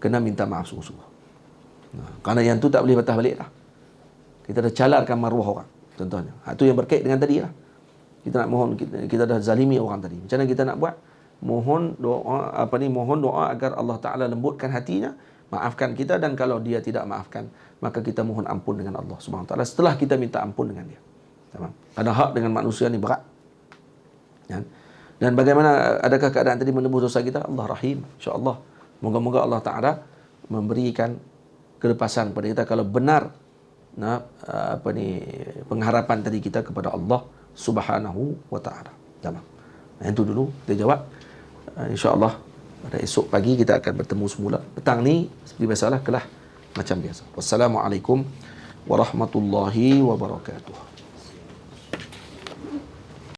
kena minta maaf sungguh-sungguh. Kerana yang tu tak boleh patah balik dah. Kita dah calarkan maruah orang contohnya. Itu yang berkait dengan tadi lah. Kita nak mohon, kita dah zalimi orang tadi. Macam mana kita nak buat? Mohon doa agar Allah Ta'ala lembutkan hatinya, maafkan kita, dan kalau dia tidak maafkan, maka kita mohon ampun dengan Allah Subhanahu Wa Ta'ala setelah kita minta ampun dengan dia. Ada hak dengan manusia ni berat. Dan bagaimana, adakah keadaan tadi menembus dosa kita? Allah Rahim, insya-Allah. Moga-moga Allah Ta'ala memberikan kelepasan kepada kita kalau benar pengharapan tadi kita kepada Allah Subhanahu wa taala. Yang itu dulu kita jawab. Insya-Allah pada esok pagi kita akan bertemu semula. Petang ni seperti biasalah kelas macam biasa. Wassalamualaikum warahmatullahi wabarakatuh.